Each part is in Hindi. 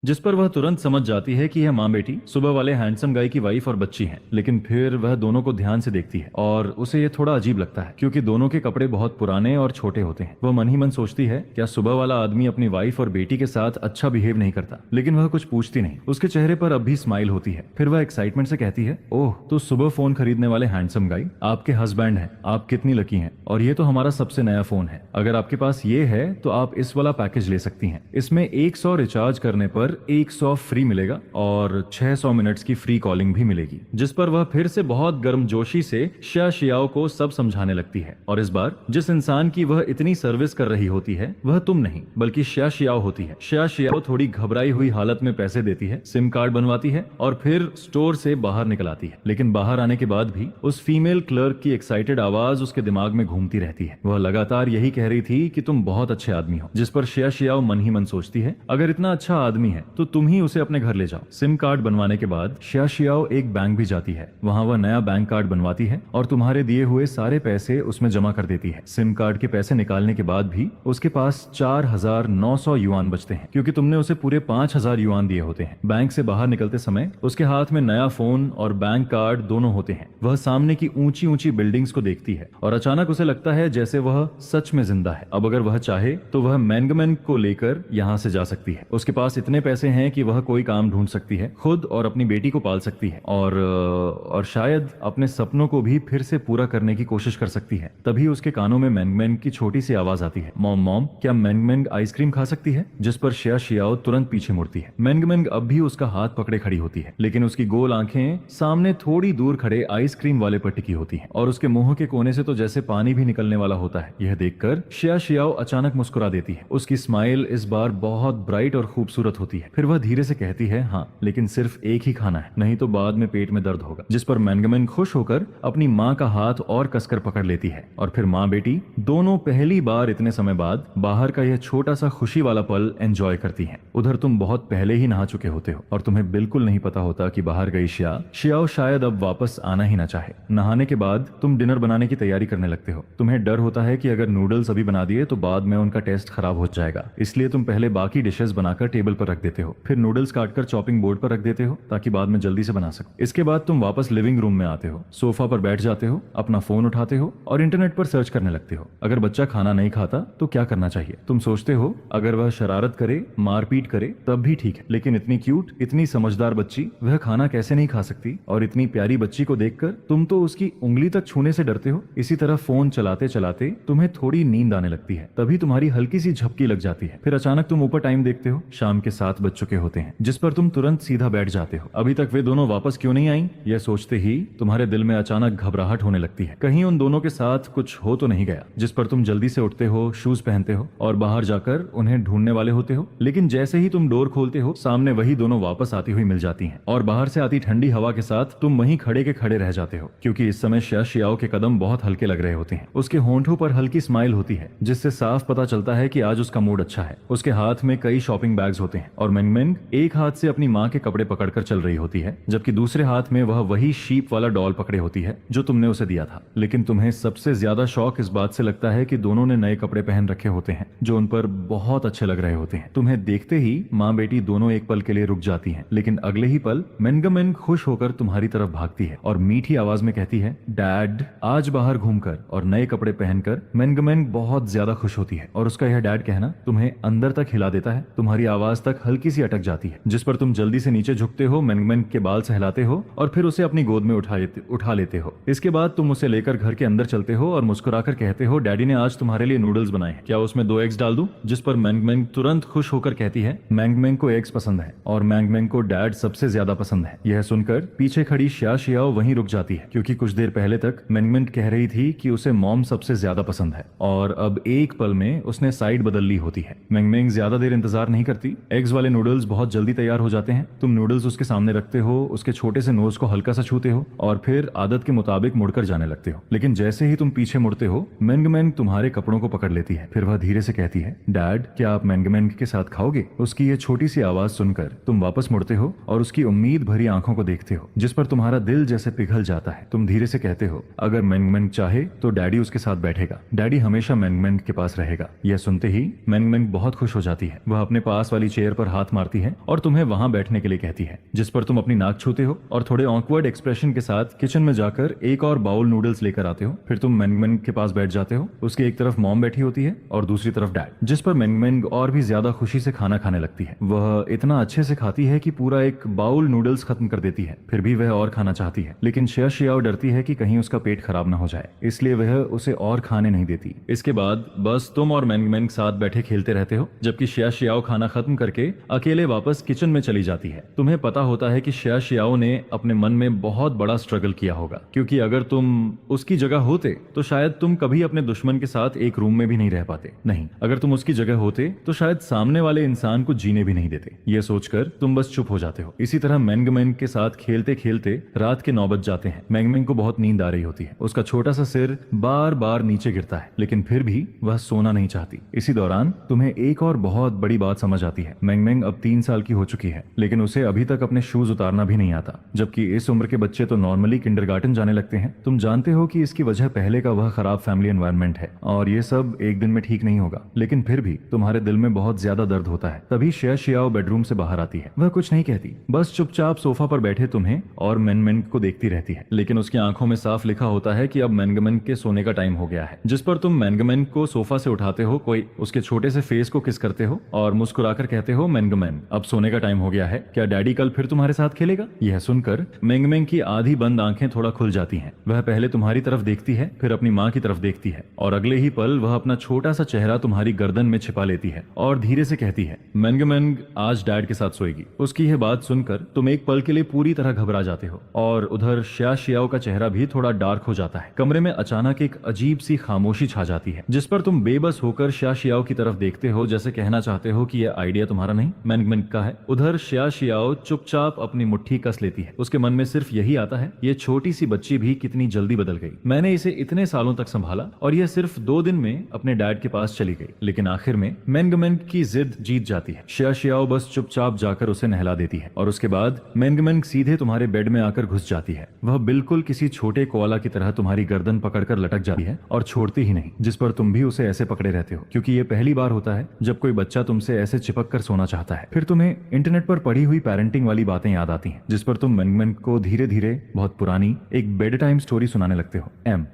जिस पर वह तुरंत समझ जाती है कि यह माँ बेटी सुबह वाले हैंडसम गाय की वाइफ और बच्ची हैं। लेकिन फिर वह दोनों को ध्यान से देखती है और उसे यह थोड़ा अजीब लगता है क्योंकि दोनों के कपड़े बहुत पुराने और छोटे होते हैं। वह मन ही मन सोचती है, क्या सुबह वाला आदमी अपनी वाइफ और बेटी के साथ अच्छा बिहेव नहीं करता? लेकिन वह कुछ पूछती नहीं। उसके चेहरे पर अब भी स्माइल होती है। फिर वह एक्साइटमेंट से कहती है, ओह, तो सुबह फोन खरीदने वाले हैंडसम गाय आपके हस्बैंड हैं। आप कितनी लकी हैं। और ये तो हमारा सबसे नया फोन है। अगर आपके पास ये है तो आप इस वाला पैकेज ले सकती हैं। इसमें 100 रिचार्ज करने पर 100 फ्री मिलेगा और 600 मिनट्स की फ्री कॉलिंग भी मिलेगी। जिस पर वह फिर से बहुत गर्मजोशी से शिया शियाओ को सब समझाने लगती है। और इस बार जिस इंसान की वह इतनी सर्विस कर रही होती है वह तुम नहीं बल्कि शिया शियाओ होती है। शिया शियाओ थोड़ी घबराई हुई हालत में पैसे देती है, सिम कार्ड बनवाती है और फिर स्टोर से बाहर निकल आती है। लेकिन बाहर आने के बाद भी उस फीमेल क्लर्क की एक्साइटेड आवाज उसके दिमाग में घूमती रहती है। वह लगातार यही कह रही थी कि तुम बहुत अच्छे आदमी हो। जिस पर शिया शियाओ मन ही मन सोचती है, अगर इतना अच्छा आदमी है तो तुम ही उसे अपने घर ले जाओ। सिम कार्ड बनवाने के बाद शिया शियाओ एक बैंक भी जाती है। वहां वह नया बैंक कार्ड बनवाती है और तुम्हारे दिए हुए सारे पैसे उसमें जमा कर देती है। सिम कार्ड के पैसे निकालने के बाद भी उसके पास 4,900 युआन बचते हैं क्योंकि तुमने उसे पूरे 5,000 युआन दिए होते हैं। बैंक से बाहर निकलते समय उसके हाथ में नया फोन और बैंक कार्ड दोनों होते हैं। वह सामने की ऊंची ऊंची बिल्डिंग्स को देखती है और अचानक उसे लगता है जैसे वह सच में जिंदा है। अब अगर वह चाहे तो वह मैंगमेन को लेकर यहाँ से जा सकती है। उसके पास इतने पैसे हैं कि वह कोई काम ढूंढ सकती है, खुद और अपनी बेटी को पाल सकती है और शायद अपने सपनों को भी फिर से पूरा करने की कोशिश कर सकती है। तभी उसके कानों में मैंगमेंग की छोटी सी आवाज आती है, मॉम मॉम, क्या मैंगमेंग आइसक्रीम खा सकती है? जिस पर शिया शियाओ तुरंत पीछे मुड़ती है। मैंगमेंग अब भी उसका हाथ पकड़े खड़ी होती है, लेकिन उसकी गोल आंखें सामने थोड़ी दूर खड़े आइसक्रीम वाले पर टिकी होती हैं और उसके मुंह के कोने से तो जैसे पानी भी निकलने वाला होता है। यह देखकर शिया शियाओ अचानक मुस्कुरा देती है। उसकी स्माइल इस बार बहुत ब्राइट और खूबसूरत होती है। फिर वह धीरे से कहती है, हाँ, लेकिन सिर्फ एक ही खाना है, नहीं तो बाद में पेट में दर्द होगा। जिस पर मैंगमेन खुश होकर अपनी माँ का हाथ और कसकर पकड़ लेती है और फिर माँ बेटी दोनों पहली बार इतने समय बाद बाहर का यह छोटा सा खुशी वाला पल एंजॉय करती हैं। उधर तुम बहुत पहले ही नहा चुके होते हो और तुम्हें बिल्कुल नहीं पता होता कि बाहर गई शियाओ शायद अब वापस आना ही ना चाहे। नहाने के बाद तुम डिनर बनाने की तैयारी करने लगते हो। तुम्हें डर होता है कि अगर नूडल्स अभी बना दिए तो बाद में उनका टेस्ट खराब हो जाएगा, इसलिए तुम पहले बाकी डिशेस बनाकर टेबल पर रख देते हो, फिर नूडल्स काटकर चॉपिंग बोर्ड पर रख देते हो ताकि बाद में जल्दी से बना सको। इसके बाद तुम वापस लिविंग रूम में आते हो, सोफा पर बैठ जाते हो, अपना फोन उठाते हो और इंटरनेट पर सर्च करने लगते हो। अगर बच्चा खाना नहीं खाता तो क्या करना चाहिए? तुम सोचते हो अगर वह शरारत करे, मारपीट करे तब भी ठीक है, लेकिन इतनी क्यूट, इतनी समझदार बच्ची वह खाना कैसे नहीं खा सकती? और इतनी प्यारी बच्ची को देखकर तुम तो उसकी उंगली तक छूने से डरते हो। इसी तरह फोन चलाते चलाते तुम्हें थोड़ी नींद आने लगती है। तभी तुम्हारी हल्की सी झपकी लग जाती है। फिर अचानक तुम ऊपर टाइम देखते हो, शाम के 7 बज चुके होते हैं। जिस पर तुम तुरंत सीधा बैठ जाते हो। अभी तक वे दोनों वापस क्यों नहीं आई? यह सोचते ही तुम्हारे दिल में अचानक घबराहट होने लगती है, कहीं उन दोनों के साथ कुछ हो तो नहीं गया। जिस पर तुम जल्दी से उठते हो, शूज पहनते हो और बाहर जाकर उन्हें ढूंढने वाले होते हो। लेकिन जैसे ही तुम डोर खोलते हो, सामने वही दोनों वापस आती हुई मिल जाती हैं और बाहर से आती ठंडी हवा के साथ तुम वहीं खड़े के खड़े रह जाते हो क्योंकि इस समय शिया शियाओ के कदम बहुत हल्के लग रहे होते हैं। उसके होंठों पर हल्की स्माइल होती है जिससे साफ पता चलता है कि आज उसका मूड अच्छा है। उसके हाथ में कई शॉपिंग बैग्स होते हैं और मैंगमेंग एक हाथ से अपनी माँ के कपड़े पकड़कर चल रही होती है जबकि दूसरे हाथ में वह वही शीप वाला डॉल पकड़े होती है जो तुमने उसे दिया था। लेकिन तुम्हें सबसे ज्यादा शौक इस बात से लगता है कि दोनों ने नए कपड़े पहन रखे होते हैं जो उन पर बहुत अच्छे लग रहे होते हैं। तुम्हें देखते ही माँ बेटी दोनों एक पल के लिए रुक जाती हैं, लेकिन अगले ही पल मैंगमेंग खुश होकर तुम्हारी तरफ भागती है और मीठी आवाज में कहती है, डैड। आज बाहर घूमकर और नए कपड़े पहनकर मैंगमेंग बहुत ज्यादा खुश होती है और उसका यह डैड कहना तुम्हें अंदर तक हिला देता है। तुम्हारी आवाज तक हल्की सी अटक जाती है जिस पर तुम जल्दी से नीचे झुकते हो, मैंगमेंग के बाल सहलाते हो और फिर उसे अपनी गोद में उठा लेते हो। इसके बाद तुम उसे लेकर घर के अंदर चलते हो और मुस्कुराकर कहते हो, डैडी ने आज तुम्हारे लिए नूडल्स बनाए हैं, क्या उसमें 2 एग्स डाल दूं? जिस पर मैंगमेंग तुरंत खुश होकर कहती है, मैंगमेंग को एग्स पसंद है और मैंगमेंग को डैड सबसे ज्यादा पसंद है। यह सुनकर पीछे खड़ी शिया शियाओ वहीं रुक जाती है क्योंकि कुछ देर पहले तक मैंगमेंग कह रही थी कि उसे मॉम सबसे ज्यादा पसंद है और अब एक पल में उसने साइड बदल ली होती है। मैंगमेंग ज्यादा देर इंतजार नहीं करती। एग्स वाले नूडल्स बहुत जल्दी तैयार हो जाते हैं। तुम नूडल्स उसके सामने रखते हो, उसके छोटे से नोज को हल्का सा छूते हो और फिर आदत के मुताबिक मुड़कर जाने लगते हो। लेकिन जैसे ही तुम पीछे मुड़ते हो, मैंगमेंग तुम्हारे कपड़ों को पकड़ लेती है। फिर वह धीरे से कहती है, डैड, क्या आप मैंगमेंग के साथ खाओगे? उसकी ये छोटी सी आवाज सुनकर तुम वापस मुड़ते हो और उसकी उम्मीद भरी आंखों को देखते हो जिस पर तुम्हारा दिल जैसे पिघल जाता है। तुम धीरे से कहते हो, अगर मैंगमेंग चाहे तो डैडी उसके साथ बैठेगा, डैडी हमेशा मैंगमेंग के पास रहेगा। यह सुनते ही मैंगमेंग बहुत खुश हो जाती है। वह अपने पास वाली चेयर पर ऊपर हाथ मारती है और तुम्हें वहां बैठने के लिए कहती है, जिस पर तुम अपनी नाक छूते हो और थोड़े ऑकवर्ड एक्सप्रेशन के साथ किचन में जाकर एक और बाउल नूडल्स लेकर आते हो। फिर तुम मेंगमेंग के पास बैठ जाते हो। उसके एक तरफ मॉम बैठी होती है और दूसरी तरफ डैड, जिस पर मेंगमेंग और भी ज्यादा खुशी से खाना खाने लगती है। वह इतना अच्छे से खाती है कि पूरा एक बाउल नूडल्स खत्म कर देती है। फिर भी वह और खाना चाहती है, लेकिन शिया शियाओ डरती है कि कहीं उसका पेट खराब ना हो जाए, इसलिए वह उसे और खाने नहीं देती। इसके बाद बस तुम और मेंगमेंग साथ बैठे खेलते रहते हो, जबकि शिया शियाओ खाना खत्म करके अकेले वापस किचन में चली जाती है। तुम्हें पता होता है कि शिया शियाओ ने अपने मन में बहुत बड़ा स्ट्रगल किया होगा, क्योंकि अगर तुम उसकी जगह होते तो शायद तुम कभी अपने दुश्मन के साथ एक रूम में भी नहीं रह पाते। नहीं, अगर तुम उसकी जगह होते तो शायद सामने वाले इंसान को जीने भी नहीं देते। यह सोचकर तुम बस चुप हो जाते हो। इसी तरह मेंगमेंग के साथ खेलते खेलते रात के 9 बज जाते हैं। मेंगमेंग को बहुत नींद आ रही होती है। उसका छोटा सा सिर बार बार नीचे गिरता है, लेकिन फिर भी वह सोना नहीं चाहती। इसी दौरान तुम्हें एक और बहुत बड़ी बात समझ आती है। मेंगमेंग अब 3 साल की हो चुकी है, लेकिन उसे अभी तक अपने शूज उतारना भी नहीं आता, जबकि इस उम्र के बच्चे तो नॉर्मली किंडरगार्टन जाने लगते हैं। तुम जानते हो कि इसकी वजह पहले का वह खराब फैमिली एनवायरनमेंट है और ये सब एक दिन में ठीक नहीं होगा, लेकिन फिर भी तुम्हारे दिल में बहुत ज्यादा दर्द होता है। तभी शिया शियाओ बेडरूम से बाहर आती है। वह कुछ नहीं कहती, बस चुपचाप सोफा पर बैठे तुम्हें और मेंगमेंग को देखती रहती है, लेकिन उसकी आंखों में साफ लिखा होता है कि अब मेंगमेंग के सोने का टाइम हो गया है। जिस पर तुम मेंगमेंग को सोफा से उठाते हो, कोई उसके छोटे से फेस को किस करते हो और मुस्कुराकर कहते हो, मेंगमेंग अब सोने का टाइम हो गया है, क्या डैडी कल फिर तुम्हारे साथ खेलेगा? यह सुनकर मेंगमेंग की आधी बंद आंखें थोड़ा खुल जाती हैं। वह पहले तुम्हारी तरफ देखती है, फिर अपनी माँ की तरफ देखती है और अगले ही पल वह अपना छोटा सा चेहरा तुम्हारी गर्दन में छिपा लेती है और धीरे से कहती है, मेंगमेंग आज डैड के साथ सोएगी। उसकी यह बात सुनकर तुम एक पल के लिए पूरी तरह घबरा जाते हो और उधर शिया शियाओ का चेहरा भी थोड़ा डार्क हो जाता है। कमरे में अचानक एक अजीब सी खामोशी छा जाती है, जिस पर तुम बेबस होकर शिया शियाओ की तरफ देखते हो, जैसे कहना चाहते हो कि यह आइडिया तुम्हारा नहीं, मेंगमेंग का है। उधर शिया शियाओ चुपचाप अपनी मुट्ठी कस लेती है। उसके मन में सिर्फ यही आता है, ये छोटी सी बच्ची भी कितनी जल्दी बदल गई। मैंने इसे इतने सालों तक संभाला और यह सिर्फ 2 दिन में अपने डैड के पास चली गई। लेकिन आखिर में मेंगमेंग की जिद जीत जाती है। शिया शियाओ बस चुपचाप जाकर उसे नहला देती है और उसके बाद मेंगमेंग सीधे तुम्हारे बेड में आकर घुस जाती है। वह बिल्कुल किसी छोटे कोआला की तरह तुम्हारी गर्दन पकड़कर लटक जाती है और छोड़ती ही नहीं, जिस पर तुम भी उसे ऐसे पकड़े रहते हो, क्योंकि ये पहली बार होता है जब कोई बच्चा तुमसे ऐसे चिपक कर सोना चाहता है। फिर तुम्हें इंटरनेट पर पढ़ी हुई पेरेंटिंग वाली बातें याद आती हैं, जिस पर तुम मेंगमेंग को धीरे धीरे बहुत पुरानी एक बेड टाइम स्टोरी सुनाने लगते हो।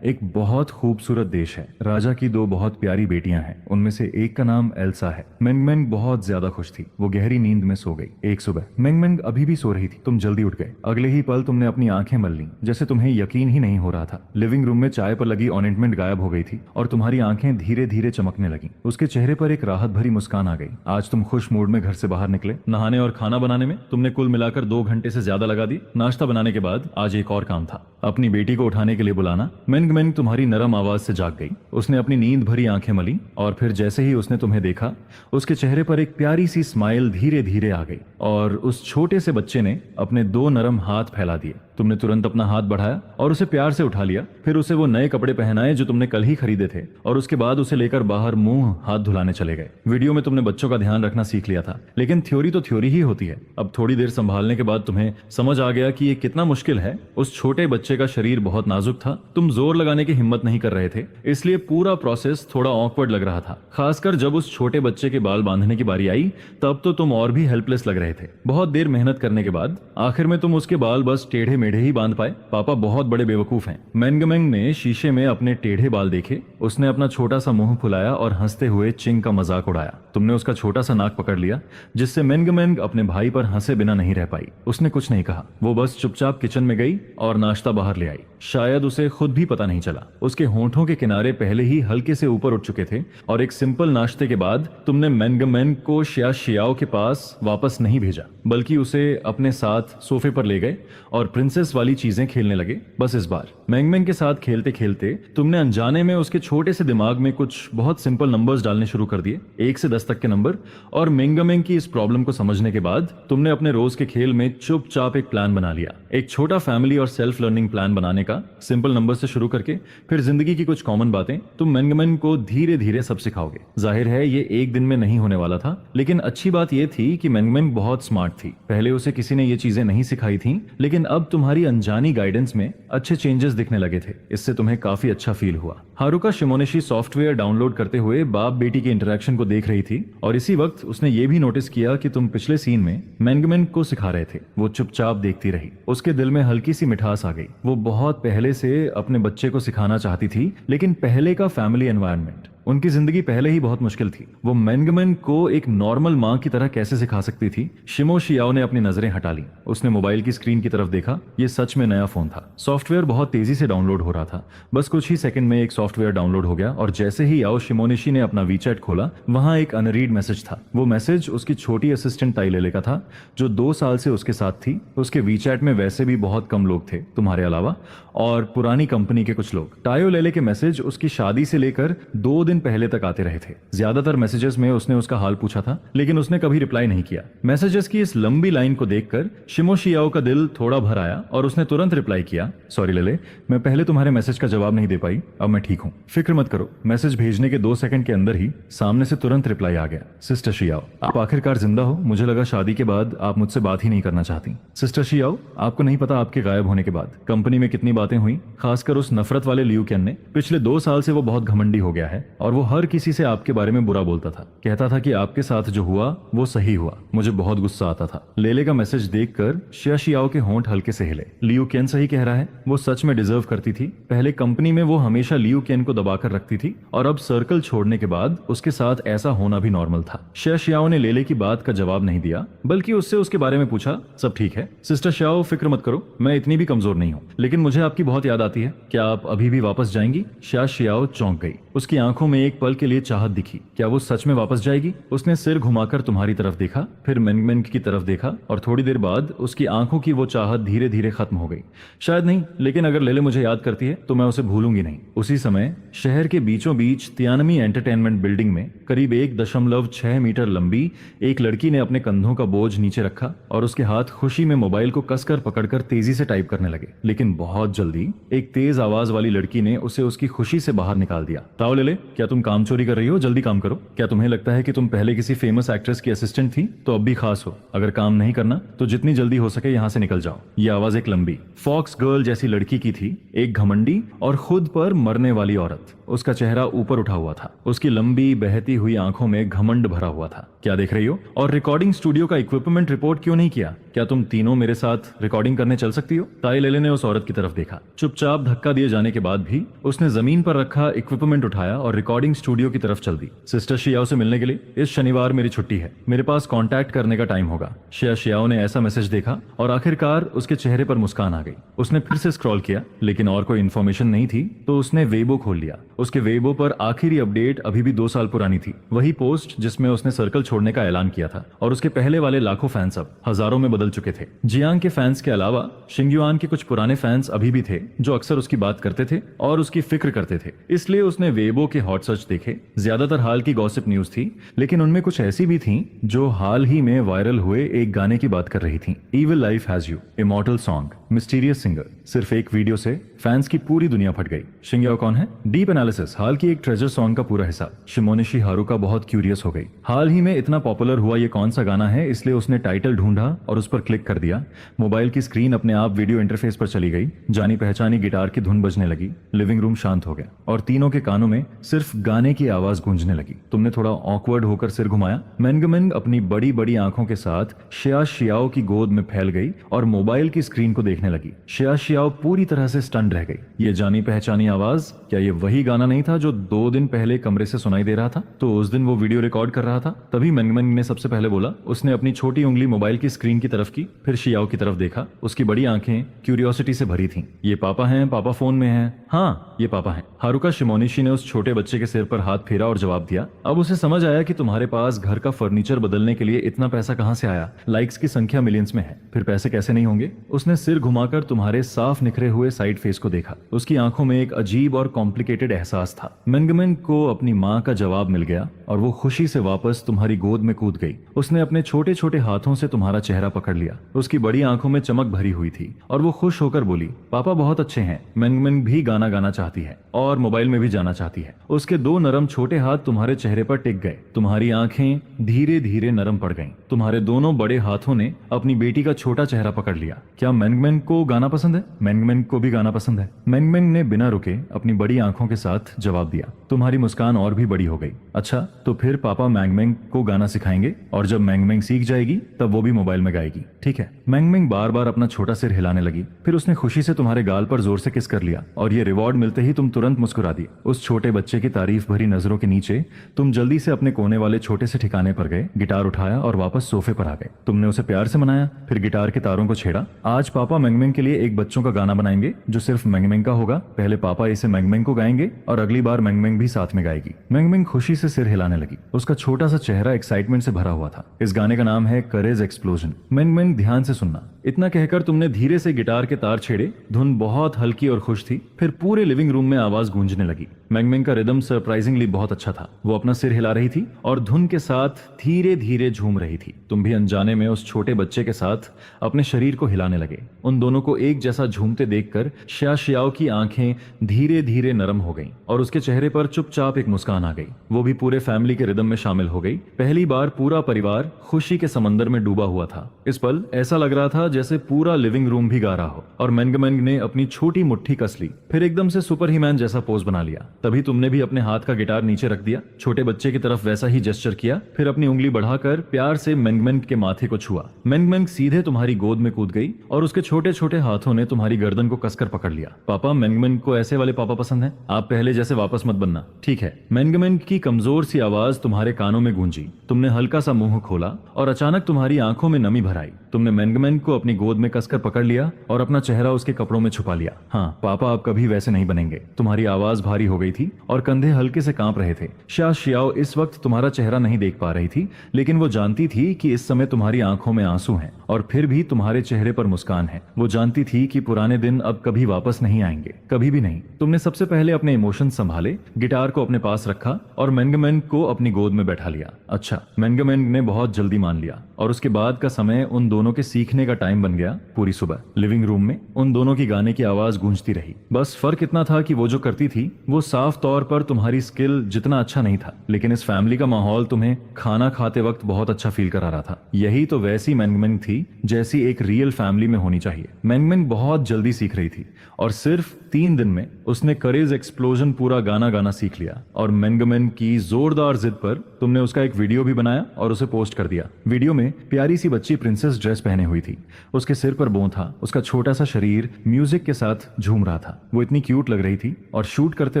एक बहुत खूबसूरत देश है। राजा की 2 बहुत प्यारी बेटियां हैं। उनमें से एक का नाम एल्सा है। मेंगमेंग बहुत ज्यादा खुश थी। वो गहरी नींद में सो गई। एक सुबह मेंगमेंग अभी भी सो रही थी। तुम जल्दी उठ गए। अगले ही पल तुमने अपनी आंखें मल ली, जैसे तुम्हें यकीन ही नहीं हो रहा था। लिविंग रूम में चाय पर लगी ऑइंटमेंट गायब हो गई थी और तुम्हारी आंखें धीरे धीरे चमकने लगी। उसके चेहरे पर एक राहत भरी मुस्कान आ गई। आज तुम खुश मूड में घर से बाहर निकले। नहाने और खाना बनाने में तुमने कुल मिलाकर 2 घंटे से ज्यादा लगा दी। नाश्ता बनाने के बाद आज एक और काम था, अपनी बेटी को उठाने के लिए बुलाना। मेंगमेंग तुम्हारी नरम आवाज से जाग गई। उसने अपनी नींद भरी आंखें मली और फिर जैसे ही उसने तुम्हें देखा, उसके चेहरे पर एक प्यारी सी स्माइल धीरे धीरे आ गई और उस छोटे से बच्चे ने अपने 2 नरम हाथ फैला दिए। तुमने तुरंत अपना हाथ बढ़ाया और उसे प्यार से उठा लिया। फिर उसे वो नए कपड़े पहनाए जो तुमने कल ही खरीदे थे और उसके बाद उसे लेकर बाहर मुंह हाथ धुलाने चले गए। वीडियो में तुमने बच्चों का ध्यान रखना सीख लिया था, लेकिन थ्योरी तो थ्योरी ही होती है। अब थोड़ी देर संभालने के बाद तुम्हें समझ आ गया कि ये कितना मुश्किल है। उस छोटे बच्चे का शरीर बहुत नाजुक था। तुम जोर लगाने की हिम्मत नहीं कर रहे थे, इसलिए पूरा प्रोसेस थोड़ा ऑकवर्ड लग रहा था। खासकर जब उस छोटे बच्चे के बाल बांधने की बारी आई, तब तो तुम और भी हेल्पलेस लग रहे थे। बहुत देर मेहनत करने के बाद आखिर में तुम उसके बाल बस टेढ़े मेढ़े ही बांध पाए। पापा बहुत बड़े बेवकूफ हैं। मेंगमेंग ने शीशे में अपने टेढ़े बाल देखे। उसने अपना छोटा सा मुंह फुलाया और हंसते हुए चिंग का मजाक उड़ाया। तुमने उसका छोटा सा नाक पकड़ लिया, जिससे मेंगमेंग अपने भाई पर हंसे बिना नहीं रह पाई। उसने कुछ नहीं कहा। वो बस चुपचाप किचन में गई और नाश्ता बाहर ले आई। शायद उसे खुद भी पता नहीं चला। उसके होंठों के किनारे पहले ही हल्के से ऊपर उठ चुके थे और एक सिंपल नाश्ते के बाद तुमने मेंगमेंग को शिया शियाओ के पास वापस नहीं भेजा, बल्कि उसे अपने साथ सोफे पर ले गए और प्रिंसेस वाली चीजें खेलने लगे। बस इस बार मेंगमेंग के साथ खेलते खेलते तुमने अनजाने में उसके छोटे से दिमाग में कुछ बहुत सिंपल नंबर्स डालने शुरू कर दिए, 1 से 10 तक के नंबर। और मेंगमेंग की इस प्रॉब्लम को समझने के बाद तुमने अपने रोज के खेल में चुपचाप एक प्लान बना लिया। एक छोटा फैमिली और सेल्फ लर्निंग प्लान बनाने का, सिंपल नंबर से शुरू करके फिर जिंदगी की कुछ कॉमन बातें। तुम मेंगमेंग को धीरे धीरे सब सिखाओगे। जाहिर है ये एक दिन में नहीं होने वाला था, लेकिन अच्छी बात यह थी कि मेंगमेंग बहुत स्मार्ट थी। पहले उसे किसी ने ये चीजें नहीं सिखाई थी, लेकिन अब तुम्हारी अनजानी गाइडेंस में अच्छे चेंजेस दिखने लगे थे। इससे तुम्हें काफी अच्छा फील हुआ। हारुका शिमोनेशी सॉफ्टवेयर डाउनलोड करते हुए बाप बेटी के इंटरेक्शन को देख रही थी थी और इसी वक्त उसने ये भी नोटिस किया कि तुम पिछले सीन में मैंगमेंग को सिखा रहे थे। वो चुपचाप देखती रही। उसके दिल में हल्की सी मिठास आ गई। वो बहुत पहले से अपने बच्चे को सिखाना चाहती थी, लेकिन पहले का फैमिली एनवायरनमेंट, उनकी जिंदगी पहले ही बहुत मुश्किल थी। वो मैंगमेन को एक नॉर्मल माँ की तरह कैसे सिखा सकती थी? शिमो शियाओ ने अपनी नजरें हटा ली। उसने मोबाइल की स्क्रीन की तरफ देखा। ये सच में नया फोन था। सॉफ्टवेयर बहुत तेजी से डाउनलोड हो रहा था। बस कुछ ही सेकंड में एक सॉफ्टवेयर डाउनलोड हो गया और जैसे ही याओ शिमोनिशी ने अपना वीचैट खोला, वहां एक अनरीड मैसेज था। वो मैसेज उसकी छोटी असिस्टेंट ताइलेले का था, जो 2 साल से उसके साथ थी। उसके वीचैट में वैसे भी बहुत कम लोग थे तुम्हारे अलावा, और पुरानी कंपनी के कुछ लोग। टायो लेले के मैसेज उसकी शादी से लेकर 2 दिन पहले तक आते रहे थे। ज्यादातर मैसेजेस में उसने उसका हाल पूछा था, लेकिन उसने कभी रिप्लाई नहीं किया। मैसेजेस की इस लंबी लाइन को देखकर शिमो शियाओ का दिल थोड़ा भर आया और उसने तुरंत रिप्लाई किया, सॉरी लेले, मैं पहले तुम्हारे मैसेज का जवाब नहीं दे पाई, अब मैं ठीक हूँ, फिक्र मत करो। मैसेज भेजने के 2 सेकंड के अंदर ही सामने से तुरंत रिप्लाई आ गया, सिस्टर शियाओ, आप आखिरकार जिंदा हो। मुझे लगा शादी के बाद आप मुझसे बात ही नहीं करना चाहती। सिस्टर शियाओ, आपको नहीं पता आपके गायब होने के बाद कंपनी में कितनी बातें हुई, खासकर उस नफरत वाले लियू केन ने। पिछले 2 साल से वो बहुत घमंडी हो गया है और वो हर किसी से आपके बारे में बुरा बोलता था। कहता था कि आपके साथ जो हुआ वो सही हुआ। मुझे बहुत गुस्सा आता था। लेले का मैसेज देखकर शिया शियाओ के होंठ हल्के से हिले। लियू केन सही कह रहा है, वो सच में डिजर्व करती थी। पहले कंपनी में वो हमेशा लियू केन को दबाकर रखती थी और अब सर्कल छोड़ने के बाद उसके साथ ऐसा होना भी नॉर्मल था। शिया शियाओ ने लेले की बात का जवाब नहीं दिया, बल्कि उससे उसके बारे में पूछा, सब ठीक है सिस्टर शियाओ, फिक्र मत करो, मैं इतनी भी कमजोर नहीं हूँ, लेकिन मुझे आपकी बहुत याद आती है। क्या आप अभी भी वापस जाएंगी? शिया शियाओ चौंक गई। उसकी आंखों में एक पल के लिए चाहत दिखी। क्या वो सच में वापस जाएगी? उसने सिर घुमाकर तुम्हारी तरफ देखा, फिर मैंगमेंग की तरफ देखा और थोड़ी देर बाद उसकी आंखों की वो चाहत धीरे धीरे खत्म हो गई। शायद नहीं, लेकिन अगर लेले मुझे याद करती है तो मैं उसे भूलूंगी नहीं। उसी समय शहर के बीचों बीच तियानमी एंटरटेनमेंट बिल्डिंग में करीब 1.6 मीटर लंबी एक लड़की ने अपने कंधों का बोझ नीचे रखा और उसके हाथ खुशी में मोबाइल को कसकर पकड़कर तेजी से टाइप करने लगे। लेकिन बहुत जल्दी एक तेज आवाज वाली लड़की ने उसे उसकी खुशी से बाहर निकाल दिया। ताओ लेले, क्या तुम काम चोरी कर रही हो? जल्दी काम करो। क्या तुम्हें लगता है कि तुम पहले किसी फेमस एक्ट्रेस की असिस्टेंट थी तो अब भी खास हो? अगर काम नहीं करना तो जितनी जल्दी हो सके यहाँ से निकल जाओ। ये आवाज एक लंबी फॉक्स गर्ल जैसी लड़की की थी, एक घमंडी और खुद पर मरने वाली औरत। उसका चेहरा ऊपर उठा हुआ था। उसकी लंबी बहती हुई आंखों में घमंड भरा हुआ था। क्या देख रही हो? और रिकॉर्डिंग स्टूडियो का इक्विपमेंट रिपोर्ट क्यों नहीं किया? क्या तुम तीनों मेरे साथ रिकॉर्डिंग करने चल सकती हो? ताई लेले ने उस औरत की तरफ देखा। चुपचाप धक्का दिए जाने के बाद भी उसने जमीन पर रखा इक्विपमेंट उठाया और रिकॉर्डिंग स्टूडियो की तरफ चल दी। सिस्टर शियाओ से मिलने के लिए इस शनिवार मेरी छुट्टी है, मेरे पास कांटेक्ट करने का टाइम होगा। शिया शियाओ ने ऐसा मैसेज देखा और आखिरकार उसके चेहरे पर मुस्कान आ गई। उसने फिर से स्क्रॉल किया, लेकिन और कोई इन्फॉर्मेशन नहीं थी, तो उसने वेबो खोल लिया। उसके वेबो पर आखिरी अपडेट अभी भी 2 साल पुरानी थी। वही पोस्ट जिसमें उसने सर्कल छोड़ने का ऐलान किया था। और उसके पहले वाले लाखों फैंस अब हजारों में बदल चुके थे। जियांग के फैंस के अलावा शिंगयुआन के कुछ पुराने फैंस अभी भी थे, जो अक्सर उसकी बात करते थे और उसकी फिक्र करते थे। इसलिए उसने वेबो के हॉट सर्च देखे। ज्यादातर हाल की गॉसिप न्यूज थी, लेकिन उनमें कुछ ऐसी भी थी जो हाल ही में वायरल हुए एक गाने की बात कर रही थी। Evil life has you, immortal song, mysterious singer. सिर्फ एक वीडियो से फैंस की पूरी दुनिया फट गई। शिंगयाओ कौन है? डीप एनालिसिस, हाल की एक ट्रेजर सॉन्ग का पूरा हिसाब। शिमोनिशी हारुका बहुत क्यूरियस हो गई। हाल ही में इतना पॉपुलर हुआ ये कौन सा गाना है, इसलिए उसने टाइटल ढूंढा और उस पर क्लिक कर दिया। मोबाइल की स्क्रीन अपने आप वीडियो इंटरफेस पर चली गई। जानी पहचानी गिटार की धुन बजने लगी। लिविंग रूम शांत हो गया और तीनों के कानों में सिर्फ गाने की आवाज गूंजने लगी। तुमने थोड़ा ऑकवर्ड होकर सिर घुमाया। मैंगमिंग अपनी बड़ी बड़ी आंखों के साथ शिया शियाओ की गोद में फैल गई और मोबाइल की स्क्रीन को देखने लगी। शिया शियाओ पूरी तरह से स्टन्ड रह गई। ये जानी पहचानी आवाज, क्या ये वही गाना नहीं था जो 2 दिन पहले कमरे से सुनाई दे रहा था? तो उस दिन वो वीडियो रिकॉर्ड कर रहा था। तभी मैंगमिंग ने सबसे पहले बोला। उसने अपनी छोटी उंगली मोबाइल की स्क्रीन की तरफ की, फिर शियाओ की तरफ देखा। उसकी बड़ी आंखें क्यूरियोसिटी से भरी थीं। ये पापा हैं? पापा फोन में हैं? हाँ, ये पापा हैं। हारुका शिमोनिशी ने उस छोटे बच्चे के सिर पर हाथ फेरा और जवाब दिया। अब उसे समझ आया कि तुम्हारे पास घर का फर्नीचर बदलने के लिए इतना पैसा कहां से आया। लाइक्स की संख्या मिलियंस में है, फिर पैसे कैसे नहीं होंगे? उसने सिर घुमाकर तुम्हारे साफ निखरे हुए साइड फेस को देखा। उसकी आंखों में एक अजीब और कॉम्प्लिकेटेड एहसास था। मैंगमिंग को अपनी माँ का जवाब मिल गया और वो खुशी से वापस तुम्हारी गोद में कूद गई। उसने अपने छोटे छोटे हाथों से तुम्हारा चेहरा पकड़ लिया। उसकी बड़ी आंखों में चमक भरी हुई थी और वो खुश होकर बोली, पापा बहुत अच्छे हैं। मैंगमिंग भी गाना गाना चाहती है और मोबाइल में भी जाना चाहती है। उसके 2 नरम छोटे हाथ तुम्हारे चेहरे पर टिक गए। तुम्हारी आंखें धीरे धीरे नरम पड़ गईं। तुम्हारे दोनों बड़े हाथों ने अपनी बेटी का छोटा चेहरा पकड़ लिया। क्या मैंगमिंग को गाना पसंद है? मैंगमिंग को भी गाना पसंद है। मैंगमिंग ने बिना रुके अपनी बड़ी आंखों के साथ जवाब दिया। तुम्हारी मुस्कान और भी बड़ी हो गई। अच्छा, तो फिर पापा मैंगमेंग को गाना सिखाएंगे और जब मैंगमेंग सीख जाएगी तब वो भी मोबाइल में गाएगी, ठीक है? मैंगमेंग बार बार अपना छोटा सिर हिलाने लगी। फिर उसने खुशी से तुम्हारे गाल पर जोर से किस कर लिया और ये रिवॉर्ड मिलते ही तुम तुरंत मुस्कुरा दिए। उस छोटे बच्चे की तारीफ भरी नजरों के नीचे तुम जल्दी से अपने कोने वाले छोटे से ठिकाने पर गए, गिटार उठाया और वापस सोफे पर आ गए। तुमने उसे प्यार से मनाया, फिर गिटार के तारों को छेड़ा। आज पापा मैंगमेंग के लिए एक बच्चों का गाना बनाएंगे जो सिर्फ मैंगमेंग का होगा। पहले पापा इसे मैंगमेंग को गाएंगे और अगली बार मैंगमेंग भी साथ में गाएगी। मैंगमेंग खुशी से सिर हिलाने लगी। उसका छोटा सा चेहरा एक्साइटमेंट से भरा हुआ था। इस गाने का नाम है करेज एक्सप्लोजन। मैंगमेंग ध्यान से सुनना। इतना कहकर तुमने धीरे से गिटार के तार छेड़े। धुन बहुत हल्की और खुश थी। फिर पूरे लिविंग रूम में आवाज गूंजने लगी। मैंगमेंग का रिदम सरप्राइजिंगली बहुत अच्छा था। वो अपना सिर हिला रही थी और धुन के साथ धीरे धीरे झूम रही थी। तुम भी अनजाने में उस छोटे बच्चे के साथ अपने शरीर को हिलाने लगे। उन दोनों को एक जैसा झूमते देखकर शिया शियाओ की आंखें धीरे धीरे नरम हो गईं और उसके चेहरे पर चुपचाप एक मुस्कान आ गई। वो भी पूरे फैमिली के रिदम में शामिल हो गई। पहली बार पूरा परिवार खुशी के समंदर में डूबा हुआ था। इस पल ऐसा लग रहा था जैसे पूरा लिविंग रूम भी गा रहा हो। और मैंगमेंग ने अपनी छोटी मुट्ठी कस ली, फिर एकदम से सुपर हीमैन जैसा पोज बना लिया। तभी तुमने भी अपने हाथ का गिटार नीचे रख दिया, छोटे बच्चे की तरफ वैसा ही जेस्चर किया, फिर अपनी उंगली बढ़ाकर प्यार से मैंगमेंग के माथे को छुआ। मैंगमेंग सीधे तुम्हारी गोद में कूद गई और उसके छोटे छोटे हाथों ने तुम्हारी गर्दन को कसकर पकड़ लिया। पापा, मैंगमेंग को ऐसे वाले पापा पसंद हैं। आप पहले जैसे वापस मत बनना, ठीक है? मैंगमेंग की कमजोर सी आवाज तुम्हारे कानों में गूंजी। तुमने हल्का सा मुंह खोला और अचानक तुम्हारी आंखों में नमी भर आई। तुमने मैंगमेंग को अपनी गोद में कसकर पकड़ लिया और अपना चेहरा उसके कपड़ों में छुपा लिया। हाँ पापा, आप कभी वैसे नहीं बनेंगे। तुम्हारी आवाज भारी हो गई थी और कंधे हल्के से कांप रहे थे। शिया शियाओ इस वक्त तुम्हारा चेहरा नहीं देख पा रही थी, लेकिन वो जानती थी कि इस समय तुम्हारी आंखों में आंसू हैं और फिर भी तुम्हारे चेहरे पर मुस्कान है। वो जानती थी कि पुराने दिन अब कभी वापस नहीं आएंगे, कभी भी नहीं। तुमने सबसे पहले अपने इमोशन संभाले, गिटार को अपने पास रखा और मैंगमेंग को अपनी गोद में बैठा लिया। अच्छा, मैंगमेंग ने बहुत जल्दी मान लिया और उसके बाद का समय उन दोनों के सीखने का टाइम बन गया। पूरी सुबह लिविंग रूम में उन दोनों की गाने की आवाज गूंजती रही। बस फर्क इतना था कि वो जो करती थी वो साफ तौर पर तुम्हारी स्किल जितना अच्छा नहीं था, लेकिन इस फैमिली का माहौल तुम्हें खाना खाते वक्त बहुत अच्छा फील करा रहा था। यही तो वैसी मैंगमेंग थी जैसी एक रियल फैमिली में होनी चाहिए। मैंगमेंग बहुत जल्दी सीख रही थी और सिर्फ 3 दिन में उसने करेज एक्सप्लोजन पूरा गाना गाना सीख लिया। और मैंगमेंग की जोरदार जिद पर तुमने उसका एक वीडियो भी बनाया और उसे पोस्ट कर दिया। वीडियो में प्यारी सी बच्ची प्रिंसेस ड्रेस पहने हुई थी। उसके सिर पर बो था, उसका छोटा सा शरीर म्यूजिक के साथ झूम रहा था। वो इतनी क्यूट लग रही थी और शूट करते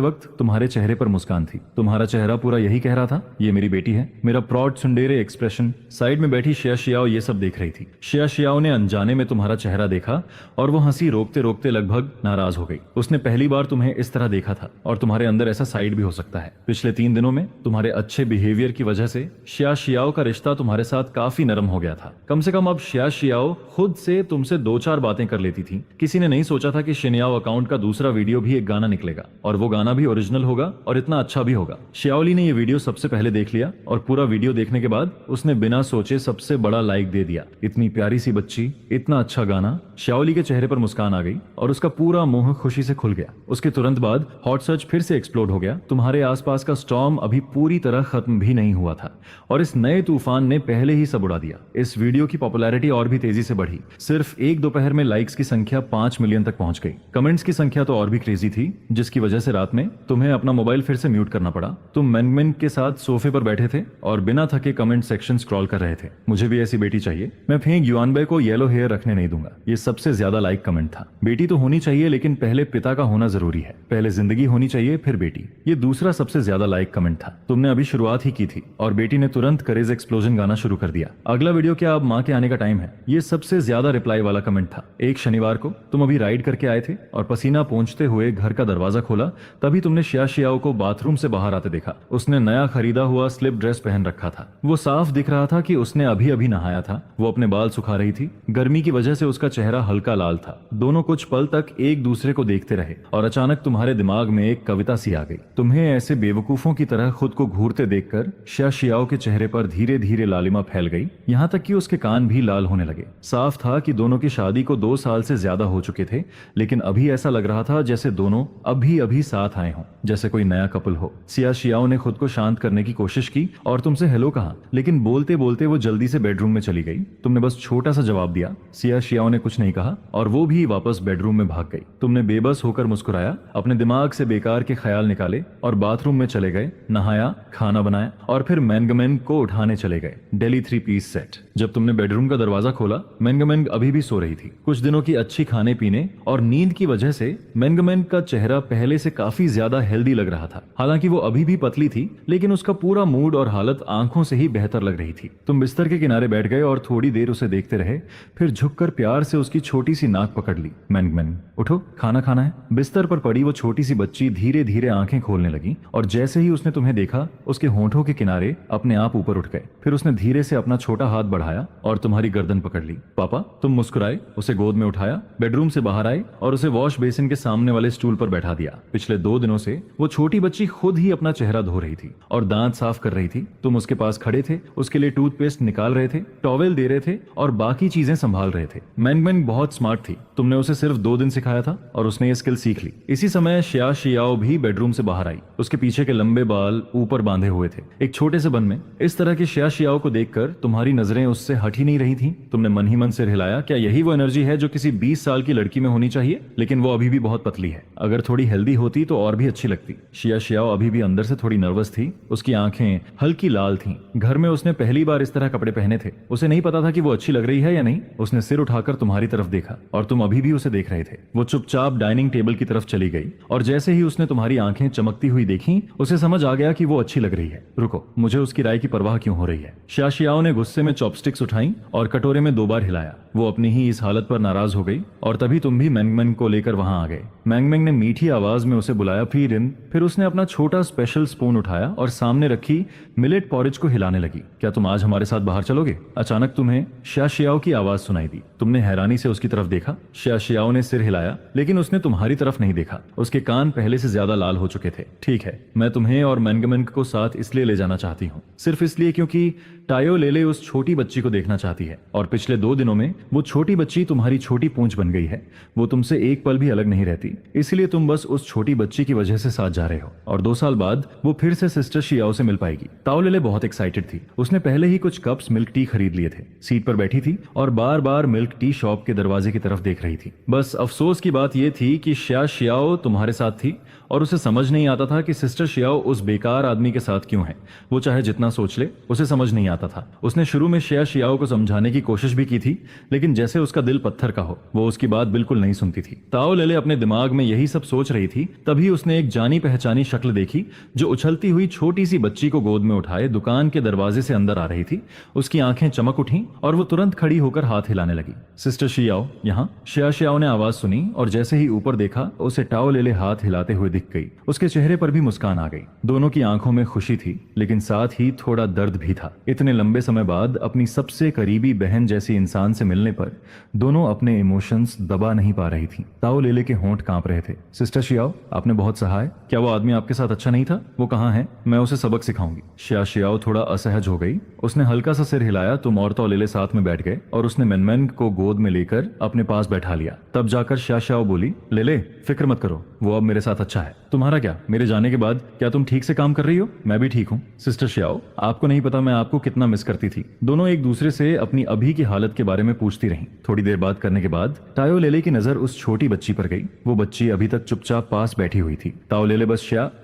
वक्त तुम्हारे चेहरे पर मुस्कान थी। तुम्हारा चेहरा पूरा यही कह रहा था, ये मेरी बेटी है। मेरा प्रॉड सुंडेरे एक्सप्रेशन। साइड में बैठी शिया शियाओ ये सब देख रही थी। शिया शियाओ ने अनजाने में तुम्हारा चेहरा देखा और वो हंसी रोकते रोकते लगभग नाराज हो गई। उसने पहली बार तुम्हें इस तरह देखा था और तुम्हारे अंदर ऐसा साइड भी हो सकता है। पिछले 3 दिनों में तुम्हारे अच्छे बिहेवियर की वजह से शिया शियाओ का रिश्ता तुम्हारे साथ काफी नरम हो गया था। कम से कम अब शिया शियाओ खुद से तुमसे 2-4 बातें कर लेती थी। किसी ने नहीं सोचा था कि शिनयाओ अकाउंट का दूसरा वीडियो भी एक गाना निकलेगा और वो गाना भी ओरिजिनल होगा और इतना अच्छा भी होगा। शियाओली ने ये वीडियो सबसे पहले देख लिया और पूरा वीडियो देखने के बाद उसने बिना सोचे सबसे बड़ा लाइक दे दिया। इतनी प्यारी सी बच्ची, इतना अच्छा गाना। शियाओली के चेहरे पर मुस्कान आ गई और उसका पूरा मुंह खुशी से खुल गया। उसके तुरंत बाद हॉट सर्च फिर से एक्सप्लोड हो गया। तुम्हारे आसपास का स्टॉर्म अभी पूरी तरह खत्म भी नहीं हुआ था और इस नए तूफान ने पहले ही सब उड़ा दिया। इस वीडियो की पॉपुलैरिटी और भी तेजी से बढ़ी। सिर्फ एक दोपहर में लाइक्स की संख्या 5 मिलियन तक पहुंच गई। कमेंट्स की संख्या तो और भी क्रेजी थी, जिसकी वजह से रात में तुम्हें अपना मोबाइल फिर से म्यूट करना पड़ा। तुम मैंगमेंग के साथ सोफे पर बैठे थे और बिना थके कमेंट सेक्शन स्क्रॉल कर रहे थे। मुझे भी ऐसी बेटी चाहिए। मैं फेंग युआनबे को येलो हेयर रखने नहीं दूंगा। ये सबसे ज्यादा लाइक कमेंट था। बेटी तो होनी चाहिए, लेकिन पहले पिता का होना जरूरी है। पहले जिंदगी होनी चाहिए, फिर बेटी। ये दूसरा सबसे ज्यादा लाइक कमेंट था। तुमने अभी शुरुआत ही की थी और बेटी ने तुरंत करेज एक्सप्लोजन गाना शुरू कर दिया। अगला वीडियो क्या, अब माँ के आने का टाइम है। ये सबसे ज्यादा रिप्लाई वाला कमेंट था। एक शनिवार को तुम अभी राइड करके आए थे और पसीना पोंछते हुए घर का दरवाजा खोला, तभी तुमने शिया शियाओ को बाथरूम से बाहर आते देखा। उसने नया खरीदा हुआ स्लिप ड्रेस पहन रखा था। वो साफ दिख रहा था कि उसने अभी अभी नहाया था। वो अपने बाल सुखा रही थी। गर्मी की वजह से उसका चेहरा हल्का लाल था। दोनों कुछ पल तक एक दूसरे को देखते रहे और अचानक तुम्हारे दिमाग में एक कविता सी आ गई। तुम्हें ऐसे बेवकूफों की तरह खुद को घूरते देखकर शिया शियाओ के चेहरे पर धीरे धीरे लालिमा फैल गई, यहाँ तक कि उसके कान भी लाल होने लगे। साफ था कि दोनों की शादी को 2 साल से ज्यादा हो चुके थे, लेकिन अभी ऐसा लग रहा था जैसे दोनों अभी अभी साथ आए हों, जैसे कोई नया कपल हो। शिया शियाओ ने खुद को शांत करने की कोशिश की और तुमसे हेलो कहा, लेकिन बोलते बोलते वो जल्दी से बेडरूम में चली गई। तुमने बस छोटा सा जवाब दिया। शिया शियाओ ने कुछ नहीं नहीं कहा और वो भी वापस बेडरूम में भाग गई। तुमने बेबस होकर मुस्कुराया, अपने दिमाग से बेकार के ख्याल निकाले और बाथरूम में चले गए, नहाया, खाना बनाया और फिर मैंगमेंग को उठाने चले गए। Daily 3 piece set. जब तुमने बेडरूम का दरवाजा खोला, मैंगमेंग अभी भी सो रही थी। कुछ दिनों की अच्छी खाने पीने और नींद की वजह से मैंगमेंग का चेहरा पहले से काफी ज्यादा हेल्दी लग रहा था। हालांकि वो अभी भी पतली थी, लेकिन उसका पूरा मूड और हालत आंखों से ही बेहतर लग रही थी। तुम बिस्तर के किनारे बैठ गए और थोड़ी देर उसे देखते रहे, फिर झुककर प्यार से उसकी छोटी सी नाक पकड़ ली। मैंगमेंग, उठो, खाना खाना है। बिस्तर पर पड़ी वो छोटी सी बच्ची धीरे धीरे आंखें खोलने लगी और जैसे ही उसने तुम्हें देखा, उसके होंठों के किनारे अपने आप ऊपर उठ गए। फिर उसने धीरे से अपना छोटा हाथ बढ़ाया और तुम्हारी गर्दन पकड़ ली। पापा, तुम मुस्कुराए, उसे गोद में उठाया, बेडरूम से बाहर आए और उसे वॉश बेसिन के सामने वाले स्टूल पर बैठा दिया। पिछले 2 दिनों से वो छोटी बच्ची खुद ही अपना चेहरा धो रही थी और दांत साफ कर रही थी। तुम उसके पास खड़े थे, उसके लिए टूथपेस्ट निकाल रहे थे, टॉवेल दे रहे थे और बाकी चीजें संभाल रहे थे। मैंगमेंग बहुत स्मार्ट थी। तुमने उसे सिर्फ 2 दिन सिखाया था और उसने ये स्किल सीख ली। इसी समय शिया शियाओ भी बेडरूम से बाहर आई। उसके पीछे के लंबे बाल ऊपर बांधे हुए थे, एक छोटे से बन में। इस तरह की शिया शियाओ को देखकर तुम्हारी नजरें उससे हट ही नहीं रही थी। तुमने मन ही मन सिर हिलाया। क्या यही वो एनर्जी है जो किसी 20 साल की लड़की में होनी चाहिए? लेकिन वो अभी भी बहुत पतली है। अगर थोड़ी हेल्दी होती तो और भी अच्छी लगती। शिया शियाओ अभी भी अंदर से थोड़ी नर्वस थी। उसकी आंखें हल्की लाल थीं। घर में उसने पहली बार इस तरह कपड़े पहने थे। उसे नहीं पता था कि वो अच्छी लग रही है या नहीं। उसने सिर उठाकर तुम्हारी तरफ देखा और तुम अभी भी उसे देख रहे थे। वो चुपचाप डाइनिंग टेबल की तरफ चली गई और जैसे ही उसने तुम्हारी आंखें चमकती हुई देखी, उसे समझ आ गया कि वो अच्छी लग रही है। रुको, मुझे उसकी राय की परवाह क्यों हो रही है? शिया शियाओ ने गुस्से में चॉपस्टिक्स उठाई और कटोरे में 2 बार हिलाया। वो अपनी ही इस हालत पर नाराज हो गई और तभी तुम भी मैंगमेंग को लेकर वहां आ गए। मैंगमेंग ने मीठी आवाज में उसे बुलाया, फिर उसने अपना छोटा स्पेशल स्पून उठाया और सामने रखी मिलेट पॉरेज को हिलाने लगी। क्या तुम आज हमारे साथ बाहर चलोगे? अचानक तुम्हें शिया शियाओ की आवाज सुनाई दी। तुमने हैरानी से उसकी तरफ देखा। शिया शियाओ ने सिर हिलाया, लेकिन उसने तुम्हारी तरफ नहीं देखा। उसके कान पहले से ज्यादा लाल हो चुके थे। ठीक है, मैं तुम्हें और मैंगमेंग को साथ इसलिए ले जाना चाहती हूँ, सिर्फ इसलिए क्योंकि टायो लेले उस छोटी बच्ची को देखना चाहती है और पिछले 2 दिनों में वो छोटी बच्ची तुम्हारी छोटी पूंछ बन गई है। वो तुमसे एक पल भी अलग नहीं रहती, इसलिए तुम बस उस छोटी बच्ची की वजह से साथ जा रहे हो और 2 साल बाद वो फिर से सिस्टर शियाओ से मिल पाएगी। ताओ लेले बहुत एक्साइटेड थी। उसने पहले ही कुछ कप्स मिल्क टी खरीद लिए थे। सीट पर बैठी थी और बार बार मिल्क टी शॉप के दरवाजे की तरफ देख रही थी। बस अफसोस की बात यह थी कि शिया शियाओ तुम्हारे साथ थी और उसे समझ नहीं आता था कि सिस्टर शियाओ उस बेकार आदमी के साथ क्यों है। वो चाहे जितना सोच ले, उसे समझ नहीं आता था। उसने शुरू में शिया शियाओ को समझाने की कोशिश भी की थी, लेकिन जैसे उसका दिल पत्थर का हो, वो उसकी बात बिल्कुल नहीं सुनती थी। ताओ लेले अपने दिमाग में यही सब सोच रही थी, तभी उसने एक जानी पहचानी शक्ल देखी जो उछलती हुई छोटी सी बच्ची को गोद में उठाए दुकान के दरवाजे से अंदर आ रही थी। उसकी आंखें चमक उठी और वो तुरंत खड़ी होकर हाथ हिलाने लगी। सिस्टर शियाओ, यहाँ। शिया शियाओ ने आवाज सुनी और जैसे ही ऊपर देखा, उसे ताओ लेले हाथ हिलाते हुए दिख गई। उसके चेहरे पर भी मुस्कान आ गई। दोनों की आंखों में खुशी थी, लेकिन साथ ही थोड़ा दर्द भी था। इतने लंबे समय बाद अपनी सबसे करीबी बहन जैसी इंसान से मिलने पर दोनों अपने इमोशंस दबा नहीं पा रही थी। ताओ लेले के होंठ कांप रहे थे। सिस्टर शियाओ, आपने बहुत सहा है। क्या वो आदमी आपके साथ अच्छा नहीं था? वो कहाँ है? मैं उसे सबक सिखाऊंगी। शिया शियाओ थोड़ा असहज हो गई। उसने हल्का सा सिर हिलाया। तुम और ताओ लेले साथ में बैठ गए और उसने मैनमैन को गोद में लेकर अपने पास बैठा लिया। तब जाकर शिया शियाओ बोली, लेले, फिक्र मत करो, वो अब मेरे साथ अच्छा है। तुम्हारा क्या? मेरे जाने के बाद क्या तुम ठीक से काम कर रही हो? मैं भी ठीक हूँ। सिस्टर शियाओ, आपको नहीं पता मैं आपको कितना मिस करती थी। दोनों एक दूसरे से अपनी अभी की हालत के बारे में पूछती रहीं। थोड़ी देर बात करने के बाद ताओ लेले की नजर उस छोटी बच्ची पर गई। वो बच्ची अभी तक चुपचाप पास बैठी हुई थी। ताओ लेले बस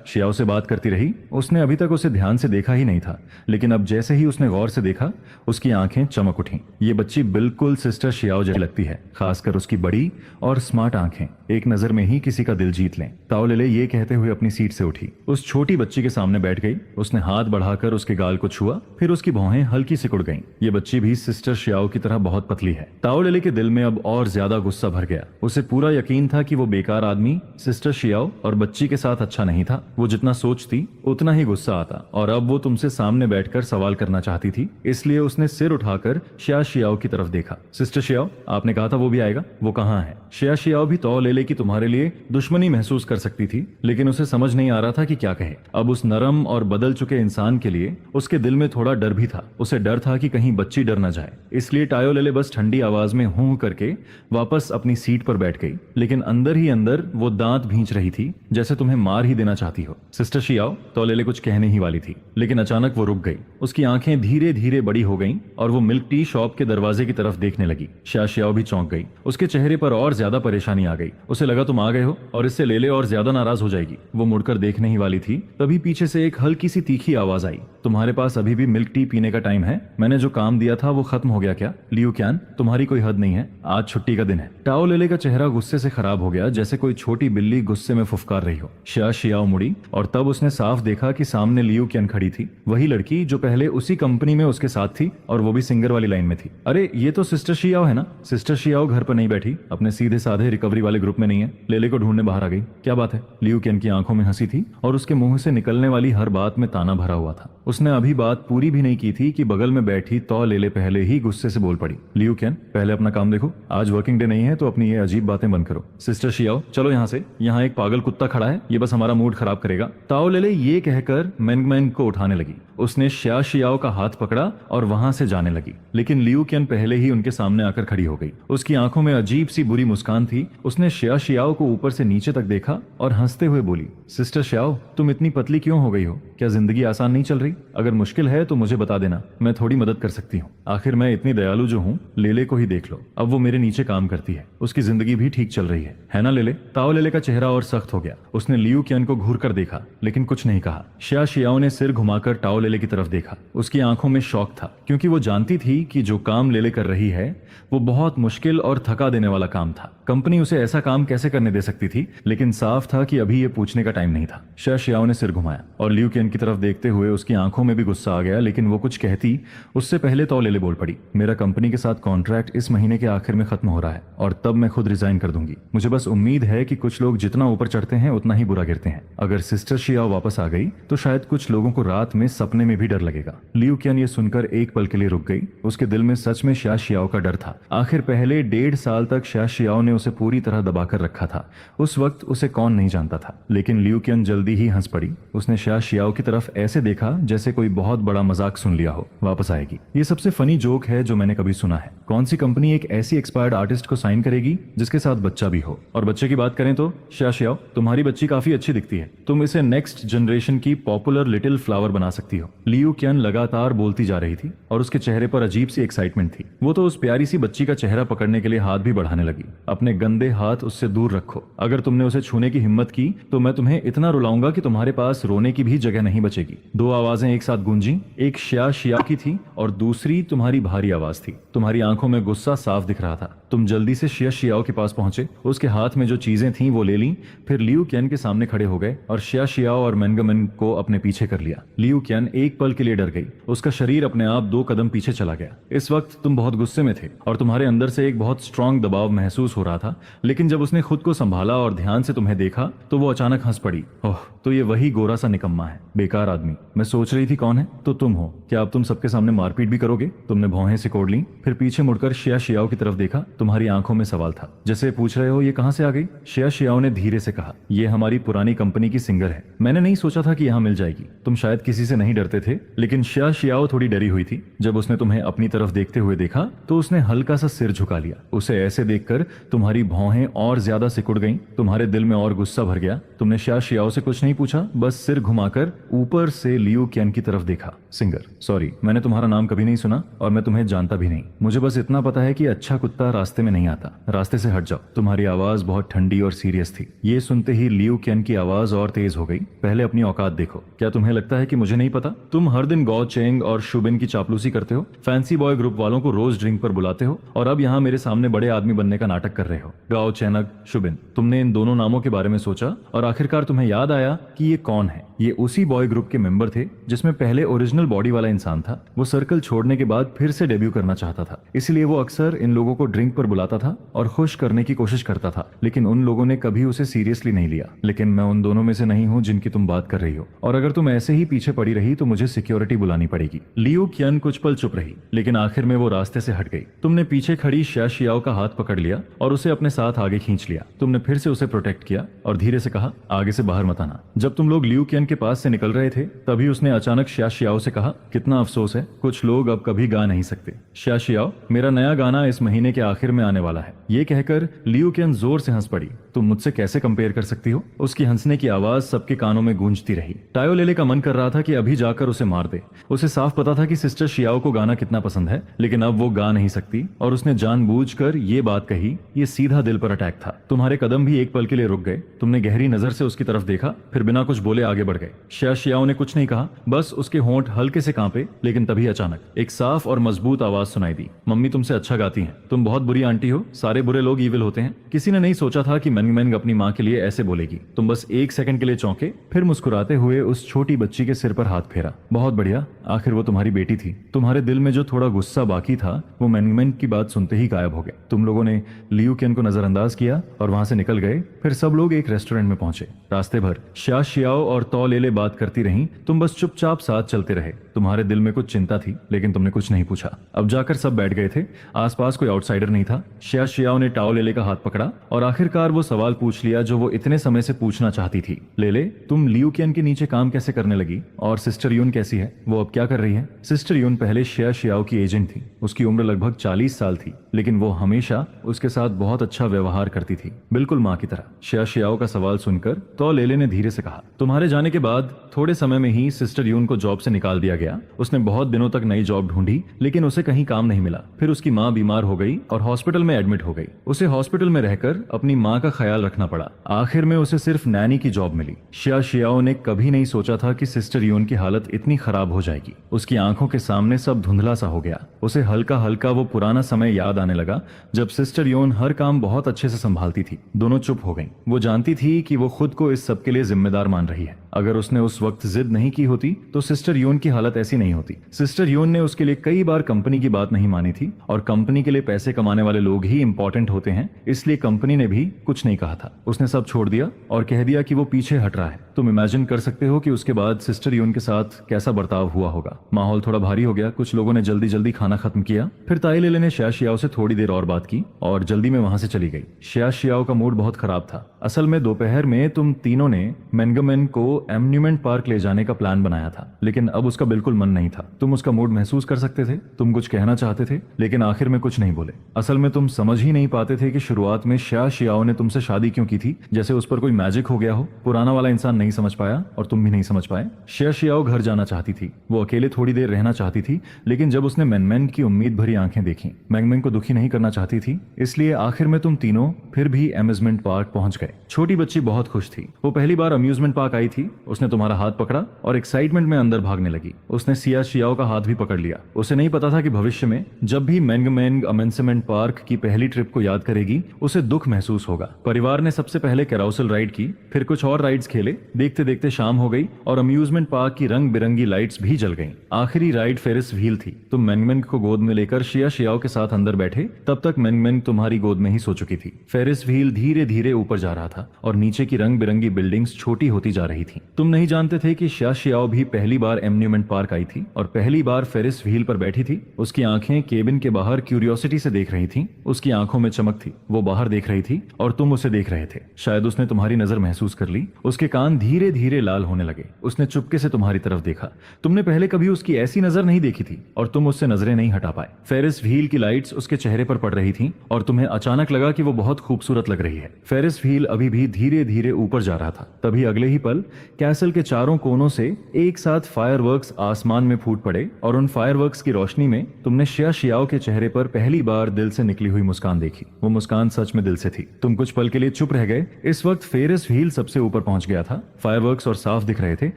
शियाओ से बात करती रही। उसने अभी तक उसे ध्यान से देखा ही नहीं था, लेकिन अब जैसे ही उसने गौर से देखा, उसकी आंखें चमक उठी। ये बच्ची बिल्कुल सिस्टर शियाओ जैसी लगती है, खासकर उसकी बड़ी और स्मार्ट आंखें एक नजर में ही किसी का दिल जीत लें। ताओ लेले ये कहते हुए अपनी सीट से उठी, उस छोटी बच्ची के सामने बैठ गई। उसने हाथ बढ़ाकर उसके गाल को छुआ, फिर उसकी भौहें हल्की सिकुड़ गईं। ये बच्ची भी सिस्टर शियाओ की तरह बहुत पतली है। ताओ लेले के दिल में अब और ज्यादा गुस्सा भर गया। उसे पूरा यकीन था कि वो बेकार आदमी सिस्टर शियाओ और बच्ची के साथ अच्छा नहीं था। वो जितना सोचती उतना ही गुस्सा आता, और अब वो तुमसे सामने बैठकर सवाल करना चाहती थी, इसलिए उसने सिर उठाकर शिया शियाओ की तरफ देखा। सिस्टर शियाओ, आपने कहा था वो भी आएगा, वो कहाँ है? शिया शियाओ भी ताओ लेले की तुम्हारे लिए दुश्मनी महसूस कर सकती थी, थी, लेकिन उसे समझ नहीं आ रहा था कि क्या कहे। अब उस नरम और बदल चुके इंसान के लिए उसके दिल में थोड़ा डर भी था। उसे डर था कि कहीं बच्ची डर ना जाए। इसलिए टायो लेले बस ठंडी आवाज में हूं करके वापस अपनी सीट पर बैठ गई, लेकिन अंदर ही अंदर वो दांत भींच रही थी, जैसे तुम्हें मार ही देना चाहती हो। सिस्टर शियाओ तो लेले कुछ कहने ही वाली थी, लेकिन अचानक वो रुक गई। उसकी आंखें धीरे धीरे बड़ी हो गईं और वो मिल्क टी शॉप के दरवाजे की तरफ देखने लगी। शियाओ भी चौंक गई। उसके चेहरे पर और ज्यादा परेशानी आ गई। उसे लगा तुम आ गए हो और इससे लेले और ज्यादा नाराज हो जाएगी। वो मुड़कर देखने ही वाली थी, तभी पीछे से एक हल्की सी तीखी आवाज आई, तुम्हारे पास अभी भी मिल्क टी पीने का टाइम है? मैंने जो काम दिया था वो खत्म हो गया क्या? लियू क्यान, तुम्हारी कोई हद नहीं है। आज छुट्टी का दिन है। टाओ लेले का चेहरा गुस्से से खराब हो गया, जैसे कोई छोटी बिल्ली गुस्से में फुफकार रही हो। शियाओ मुड़ी और तब उसने साफ देखा कि सामने लियू क्यान खड़ी थी, वही लड़की जो पहले उसी कंपनी में उसके साथ थी और वो भी सिंगर वाली लाइन में थी। अरे ये तो सिस्टर शियाओ है ना? सिस्टर शियाओ घर पर नहीं बैठी, अपने सीधे साधे रिकवरी वाले ग्रुप में नहीं है। लेले को ढूंढने बाहर आ गई। क्या बात है? लियू क्यान की आंखों में हंसी थी और उसके मुंह से निकलने वाली हर बात में ताना भरा हुआ था। उसने अभी बात पूरी भी नहीं की थी कि बगल में बैठी तो लेले पहले ही गुस्से से बोल पड़ी, लियू क्यान पहले अपना काम देखो। आज वर्किंग डे नहीं है तो अपनी ये अजीब बातें बंद करो। सिस्टर शियाओ चलो यहाँ से, यहाँ एक पागल कुत्ता खड़ा है, ये बस हमारा मूड खराब करेगा। ताओ लेले ये कहकर मैंगमैन को उठाने लगी। उसने शियाओ का हाथ पकड़ा और वहां से जाने लगी, लेकिन लियू क्यान पहले ही उनके सामने आकर खड़ी हो गई। उसकी आंखों में अजीब सी बुरी मुस्कान थी। उसने शियाओ को ऊपर से नीचे तक देखा और हंसते हुए बोली, सिस्टर शियाओ तुम इतनी पतली क्यों हो गई हो? क्या जिंदगी आसान नहीं चल रही? अगर मुश्किल है तो मुझे बता देना, मैं थोड़ी मदद कर सकती हूँ। आखिर मैं इतनी दयालु जो हूँ, लेले को ही देख लो। अब वो मेरे नीचे काम करती है, उसकी जिंदगी भी ठीक चल रही है ना लेले? ताओ लेले का चेहरा और सख्त हो गया। उसने लियू क्यान को घूर कर देखा, लेकिन कुछ नहीं कहा। शियाओ ने सिर घुमाकर टाओ लेले की तरफ देखा। उसकी आंखों में शौक था, क्योंकि वो जानती थी कि जो काम लेले कर रही है वो बहुत मुश्किल और थका देने वाला काम था। कंपनी उसे ऐसा काम कैसे करने दे सकती थी? लेकिन साफ था कि अभी ये पूछने का टाइम नहीं था। शियाओ ने सिर घुमाया और लियू क्यान की तरफ देखते हुए उसकी आंखों में भी गुस्सा आ गया, लेकिन वो कुछ कहती उससे पहले तो लेले बोल पड़ी, मेरा कंपनी के साथ कॉन्ट्रैक्ट इस महीने के आखिर में खत्म हो रहा है और तब मैं खुद रिजाइन कर दूंगी। मुझे बस उम्मीद है कि कुछ लोग जितना ऊपर चढ़ते हैं उतना ही बुरा गिरते हैं। अगर सिस्टर शियाओ वापस आ गई तो शायद कुछ लोगों को रात में सपने में भी डर लगेगा। लियू क्यान ये सुनकर एक पल के लिए रुक गई। उसके दिल में सच में शियाओ का डर था। आखिर पहले 1.5 साल तक शियाओ ने उसे पूरी तरह दबाकर रखा था। उस वक्त उसे कौन नहीं जानता था। लेकिन लियू क्यान जल्दी ही हंस पड़ी। उसने शियाओ की तरफ ऐसे देखा जैसे कोई बहुत बड़ा मजाक सुन लिया हो। वापस आएगी, ये सबसे फनी जोक है जो मैंने कभी सुना है। कौन सी कंपनी एक ऐसी एक्सपायर्ड आर्टिस्ट को साइन करेगी जिसके साथ बच्चा भी हो? और बच्चे की बात करें तो शियाओ तुम्हारी बच्ची काफी अच्छी दिखती है। तुम इसे नेक्स्ट जनरेशन की पॉपुलर लिटिल फ्लावर बना सकती हो। लियू क्यान लगातार बोलती जा रही थी और उसके चेहरे पर अजीब सी एक्साइटमेंट थी। वो तो उस प्यारी सी बच्ची का चेहरा पकड़ने के लिए हाथ भी बढ़ाने लगी। अपने गंदे हाथ उससे दूर रखो। अगर तुमने उसे छूने की हिम्मत की तो मैं तुम्हें इतना रुलाऊंगा कि तुम्हारे पास रोने की भी जगह नहीं बचेगी। दो आवाजें एक साथ गूंजी। एक शिया की थी और दूसरी तुम्हारी भारी आवाज थी। तुम्हारी आंखों में गुस्सा साफ दिख रहा था। तुम जल्दी से शियाओ के पास पहुंचे, उसके हाथ में जो चीजें थीं वो ले ली, फिर लियू क्यान के सामने खड़े हो गए और शियाओ और मैंगमैन को अपने पीछे कर लिया। लियू क्यान एक पल के लिए डर गई। उसका शरीर अपने आप 2 कदम पीछे चला गया। इस वक्त तुम बहुत गुस्से में थे और तुम्हारे अंदर से एक बहुत स्ट्रांग दबाव महसूस हो रहा था, लेकिन जब उसने खुद को संभाला और ध्यान से तुम्हें देखा तो वो अचानक हंस पड़ी। ओह, तो ये वही गोरा सा निकम्मा है, बेकार आदमी। मैं सोच रही थी कौन है, तो तुम हो। क्या अब तुम सबके सामने मारपीट भी करोगे? तुमने भौहें सिकोड़ ली, फिर पीछे मुड़कर शियाओ की तरफ देखा। तुम्हारी आंखों में सवाल था, जैसे पूछ रहे हो ये कहां से आ गई। शियाओ ने धीरे से कहा, ये हमारी पुरानी कंपनी की सिंगर है। मैंने नहीं सोचा था कि यहाँ मिल जाएगी। तुम शायद किसी से नहीं डरते थे, लेकिन शियाओ थोड़ी डरी हुई थी। जब उसने तुम्हें अपनी तरफ देखते हुए देखा तो उसने हल्का सा सिर झुका लिया। उसे ऐसे देखकर तुम्हारी भौहें और ज्यादा सिकुड़ गईं। तुम्हारे दिल में और गुस्सा भर गया। तुमने शियाओ से कुछ नहीं पूछा, बस सिर घुमाकर ऊपर से लियू क्यान की तरफ देखा। सिंगर, सॉरी, मैंने तुम्हारा नाम कभी नहीं सुना और मैं तुम्हें जानता भी नहीं। मुझे बस इतना पता है कि अच्छा कुत्ता रास्ते में नहीं आता, रास्ते से हट जाओ। तुम्हारी आवाज बहुत ठंडी और सीरियस थी। ये सुनते ही लियू क्यान की आवाज और तेज हो गई। पहले अपनी औकात देखो। क्या तुम्हें लगता है कि मुझे नहीं पता? तुम हर दिन गौ चेंग और शुबिन की चापलूसी करते हो, फैंसी बॉय ग्रुप वालों को रोज ड्रिंक पर बुलाते हो और अब यहाँ मेरे सामने बड़े आदमी बनने का नाटक कर रहे हो। गाओ चैनक, शुबिन, तुमने इन दोनों नामों के बारे में सोचा और आखिरकार तुम्हें याद आया कि ये कौन है। ये उसी बॉय ग्रुप के मेंबर थे जिसमें पहले ओरिजिनल बॉडी वाला इंसान था। वो सर्कल छोड़ने के बाद फिर से डेब्यू करना चाहता था, इसलिए वो अक्सर इन लोगों को ड्रिंक पर बुलाता था और खुश करने की कोशिश करता था, लेकिन उन लोगों ने कभी उसे सीरियसली नहीं लिया। लेकिन मैं उन दोनों में से नहीं हूँ जिनकी तुम बात कर रही हो, और अगर तुम ऐसे ही पीछे पड़ी रही तो मुझे सिक्योरिटी बुलानी पड़ेगी। लियू क्यान कुछ पल चुप रही, लेकिन आखिर में वो रास्ते से हट गई। तुमने पीछे खड़ी शियाओ का हाथ पकड़ लिया और उसे अपने साथ आगे खींच लिया। तुमने फिर से उसे प्रोटेक्ट किया और धीरे धीरे से कहा, आगे से बाहर मत आना। जब तुम लोग लियू कियन के पास से निकल रहे थे तभी उसने अचानक शिया शियाओ से कहा, कितना अफसोस है, कुछ लोग अब कभी गा नहीं सकते। शिया शियाओ, मेरा नया गाना इस महीने के आखिर में आने वाला है। ये कहकर लियू कियन जोर से हंस पड़ी। तुम मुझसे कैसे कंपेयर कर सकती हो? उसकी हंसने की आवाज सबके कानों में गूंजती रही। टायो लेले का मन कर रहा था कि अभी जाकर उसे मार दे। उसे साफ पता था कि सिस्टर शियाओ को गाना कितना पसंद है, लेकिन अब वो गा नहीं सकती और उसने जानबूझकर ये बात कही। ये सीधा दिल पर अटैक था। तुम्हारे कदम भी एक पल के लिए रुक गए। तुमने गहरी नजर से उसकी तरफ देखा, फिर बिना कुछ बोले आगे बढ़ गए। शिया शियाओ ने कुछ नहीं कहा, बस उसके होंठ हल्के से कांपे। लेकिन तभी अचानक एक साफ और मजबूत आवाज सुनाई दी, मम्मी तुमसे अच्छा गाती हैं, तुम बहुत बुरी आंटी हो, सारे बुरे लोग ईविल होते हैं। किसी ने नहीं सोचा था कि मेंग मेंग अपनी माँ के लिए ऐसे बोलेगी। तुम बस एक सेकंड के लिए चौंके, फिर मुस्कुराते हुए उस छोटी बच्ची के सिर पर हाथ फेरा। बहुत बढ़िया, आखिर वो तुम्हारी बेटी थी। तुम्हारे दिल में जो थोड़ा गुस्सा बाकी था वो मेंग मेंग की बात सुनते ही गायब हो गया। तुम लोगों ने लियू कियन को नजरअंदाज किया और वहां से निकल गए। फिर सब लोग एक रेस्टोरेंट में पहुंचे। रास्ते भर शिया शियाओ और तौ लेले बात करती रहीं। तुम बस चुपचाप साथ चलते रहे। तुम्हारे दिल में कुछ चिंता थी लेकिन तुमने कुछ नहीं पूछा। अब जाकर सब बैठ गए थे। आसपास कोई आउटसाइडर नहीं था। शिया शियाओ ने टाओ लेले का हाथ पकड़ा और आखिरकार वो सवाल पूछ लिया जो वो इतने समय से पूछना चाहती थी। लेले, तुम लियू कियन के नीचे काम कैसे करने लगी? और सिस्टर यून कैसी है? वो अब क्या कर रही है? सिस्टर यून पहले शिया शियाओ की एजेंट थी। उसकी उम्र लगभग 40 साल थी, लेकिन वो हमेशा उसके साथ बहुत अच्छा व्यवहार करती थी, बिल्कुल माँ की तरह। शिया शियाओ का सवाल सुनकर तो लेले ने धीरे से कहा, तुम्हारे जाने के बाद थोड़े समय में ही सिस्टर यून को जॉब से निकाल दिया गया। उसने बहुत दिनों तक नई जॉब ढूंढी लेकिन उसे कहीं काम नहीं मिला। फिर उसकी माँ बीमार हो गई और हॉस्पिटल में एडमिट हो गई। उसे हॉस्पिटल में रहकर अपनी माँ का ख्याल रखना पड़ा। आखिर में उसे सिर्फ नैनी की जॉब मिली। शिया शियाओ ने कभी नहीं सोचा था कि सिस्टर यून की हालत इतनी खराब हो जाएगी। उसकी आंखों के सामने सब धुंधला सा हो गया। उसे हल्का हल्का वो पुराना समय याद आने लगा जब सिस्टर यून हर काम बहुत अच्छे से संभालती थी। दोनों चुप हो गईं। वो जानती थी कि वो खुद को इस सब के लिए जिम्मेदार मान रही है। अगर उसने उस वक्त जिद नहीं की होती तो सिस्टर यून की हालत ऐसी नहीं होती। सिस्टर यून ने उसके लिए कई बार कंपनी की बात नहीं मानी थी और कंपनी के लिए पैसे कमाने वाले लोग ही इंपॉर्टेंट होते हैं, इसलिए कंपनी ने भी कुछ नहीं कहा था। उसने सब छोड़ दिया और कह दिया कि वो पीछे हट रहा है। तुम इमेजिन कर सकते हो कि उसके बाद सिस्टर यून के साथ कैसा बर्ताव हुआ होगा। माहौल थोड़ा भारी हो गया। कुछ लोगों ने जल्दी जल्दी खाना खत्म किया। फिर ताई लेले ने शिया शियाओ से थोड़ी देर और बात की और जल्दी में वहां से चली गई। शिया शियाओ का मूड बहुत खराब था। असल में दोपहर में तुम तीनों ने मेंगमेन को एम्यूजमेंट पार्क ले जाने का प्लान बनाया था, लेकिन अब उसका बिल्कुल मन नहीं था। तुम उसका मूड महसूस कर सकते थे। तुम कुछ कहना चाहते थे लेकिन आखिर में कुछ नहीं बोले। असल में तुम समझ ही नहीं पाते थे कि शुरुआत में शिया शियाओ ने तुमसे शादी क्यों की थी, जैसे उस पर कोई मैजिक हो गया हो। पुराना वाला इंसान नहीं समझ पाया और तुम भी नहीं समझ पाए। शिया शियाओ घर जाना चाहती थी। वो अकेले थोड़ी देर रहना चाहती थी, लेकिन जब उसने मेंगमेन की उम्मीद भरी आंखें देखी, मेंगमेन को दुखी नहीं करना चाहती थी, इसलिए आखिर में तुम तीनों फिर भी अम्यूजमेंट पार्क पहुंच गए। छोटी बच्ची बहुत खुश थी। वो पहली बार अम्यूजमेंट पार्क आई थी। उसने तुम्हारा हाथ पकड़ा और एक्साइटमेंट में अंदर भागने लगी। उसने शिया शियाओ का हाथ भी पकड़ लिया। उसे नहीं पता था कि भविष्य में जब भी मेंगमेन अम्यूजमेंट पार्क की पहली ट्रिप को याद करेगी उसे दुख महसूस होगा। परिवार ने सबसे पहले कैरोसेल राइड की, फिर कुछ और राइड्स खेले। देखते देखते शाम हो गई और अम्यूजमेंट पार्क की रंग बिरंगी लाइट्स भी जल गईं। आखिरी राइड फेरिस व्हील थी। तुम मेंगमेन को गोद में लेकर शिया शियाओ के साथ अंदर बैठे। तब तक मेंगमेन तुम्हारी गोद में ही सो चुकी थी। फेरिस व्हील धीरे धीरे ऊपर जा रहा था और नीचे की रंग बिरंगी बिल्डिंग्स छोटी होती जा रही थी। तुम नहीं जानते थे कि शिया शियाओ भी पहली बार एम्यूजमेंट पार्क आई थी और पहली बार फेरिस व्हील पर बैठी थी। उसकी आंखें केबिन के बाहर क्यूरियोसिटी से देख रही थीं। उसकी आंखों में चमक थी। वो बाहर देख रही थी और तुम उसे देख रहे थे। शायद उसने तुम्हारी नजर महसूस कर ली। उसके कान धीरे धीरे लाल होने लगे। उसने चुपके से तुम्हारी तरफ देखा। तुमने पहले कभी उसकी ऐसी नजर नहीं देखी थी और तुम उससे नजरें नहीं हटा पाए। फेरिस व्हील की लाइट्स उसके चेहरे पर पड़ रही थीं और तुम्हें अचानक लगा कि वो बहुत खूबसूरत लग रही है। फेरिस व्हील अभी भी धीरे धीरे ऊपर जा रहा था। तभी अगले ही पल कैसल के चारों कोनों से एक साथ फायरवर्क्स आसमान में फूट पड़े और उन फायरवर्क्स की रोशनी में तुमने शिया शियाओ के चेहरे पर पहली बार दिल से निकली हुई मुस्कान देखी। वो मुस्कान सच में दिल से थी। तुम कुछ पल के लिए चुप रह गए। इस वक्त फेरिस व्हील सबसे ऊपर पहुंच गया था। फायरवर्क्स और साफ दिख रहे थे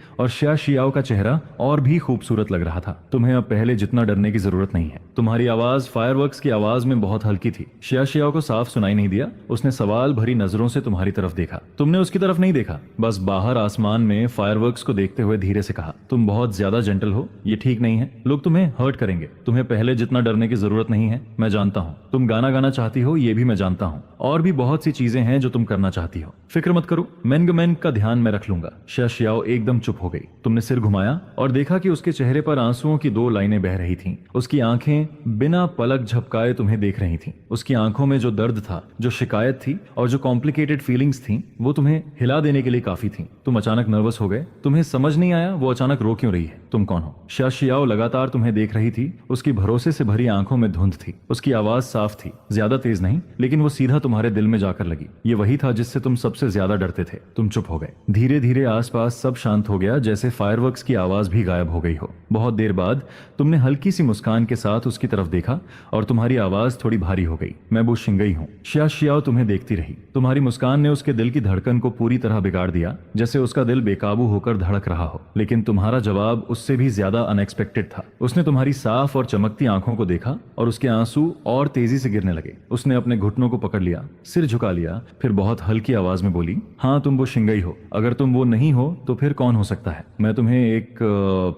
और शिया शियाओ का चेहरा और भी खूबसूरत लग रहा था। तुम्हें अब पहले जितना डरने की जरूरत नहीं है। तुम्हारी आवाज फायरवर्क्स की आवाज में बहुत हल्की थी। शिया शियाओ को साफ सुनाई नहीं दिया। उसने सवाल भरी नजरों से तुम्हारी तरफ देखा। तुमने उसकी तरफ नहीं देखा, बस बाहर आसमान में फायरवर्क्स को देखते हुए धीरे से कहा, तुम बहुत ज्यादा जेंटल हो, ये ठीक नहीं है। लोग तुम्हें हर्ट करेंगे। तुम्हें पहले जितना डरने की जरूरत नहीं है। मैं जानता हूँ तुम गाना गाना चाहती हो, ये भी मैं जानता हूँ, और भी बहुत सी चीजें हैं जो तुम करना चाहती हो। फिक्र मत करो, मेंगमेन का ध्यान मैं रख लूंगा। शिया शियाओ एकदम चुप हो गई। तुमने सिर घुमाया और देखा कि उसके चेहरे पर आंसुओं की 2 लाइनें बह रही थीं। उसकी आंखें बिना पलक झपकाए तुम्हें देख रही थीं। उसकी आंखों में जो दर्द था, जो शिकायत थी और जो कॉम्प्लिकेटेड फीलिंग्स थी वो तुम्हें हिला देने के लिए काफी थी। तुम अचानक नर्वस हो गए। तुम्हें समझ नहीं आया वो अचानक रो क्यों रही है, तुम कौन हो। शिया शियाओ लगातार तुम्हें देख रही थी। उसकी भरोसे से भरी आंखों में धुंध थी। उसकी आवाज साफ थी, ज्यादा तेज नहीं, लेकिन वो सीधा तुम्हारे दिल में जाकर लगी। ये वही था जिससे तुम सबसे ज्यादा डरते थे। तुम चुप हो गए। धीरे धीरे आसपास सब शांत हो गया, जैसे फायरवर्क्स की आवाज भी गायब हो गई हो। बहुत देर बाद तुमने हल्की सी मुस्कान के साथ उसकी तरफ देखा और तुम्हारी आवाज थोड़ी भारी हो गई। मैं बू शिंगई हूँ। शिया शियाओ तुम्हें देखती रही। तुम्हारी मुस्कान ने उसके दिल की धड़कन को पूरी तरह बिगाड़ दिया, जैसे उसका दिल बेकाबू होकर धड़क रहा हो। लेकिन तुम्हारा जवाब उससे भी ज्यादा अनएक्सपेक्टेड था। उसने तुम्हारी साफ और चमकती आंखों को देखा और उसके आंसू और तेजी से गिरने लगे। उसने अपने घुटनों को पकड़ लिया, सिर झुका लिया, फिर बहुत हल्की आवाज में बोली, हाँ तुम वो शिंगई हो। अगर तुम वो नहीं हो तो फिर कौन हो सकता है। मैं तुम्हें एक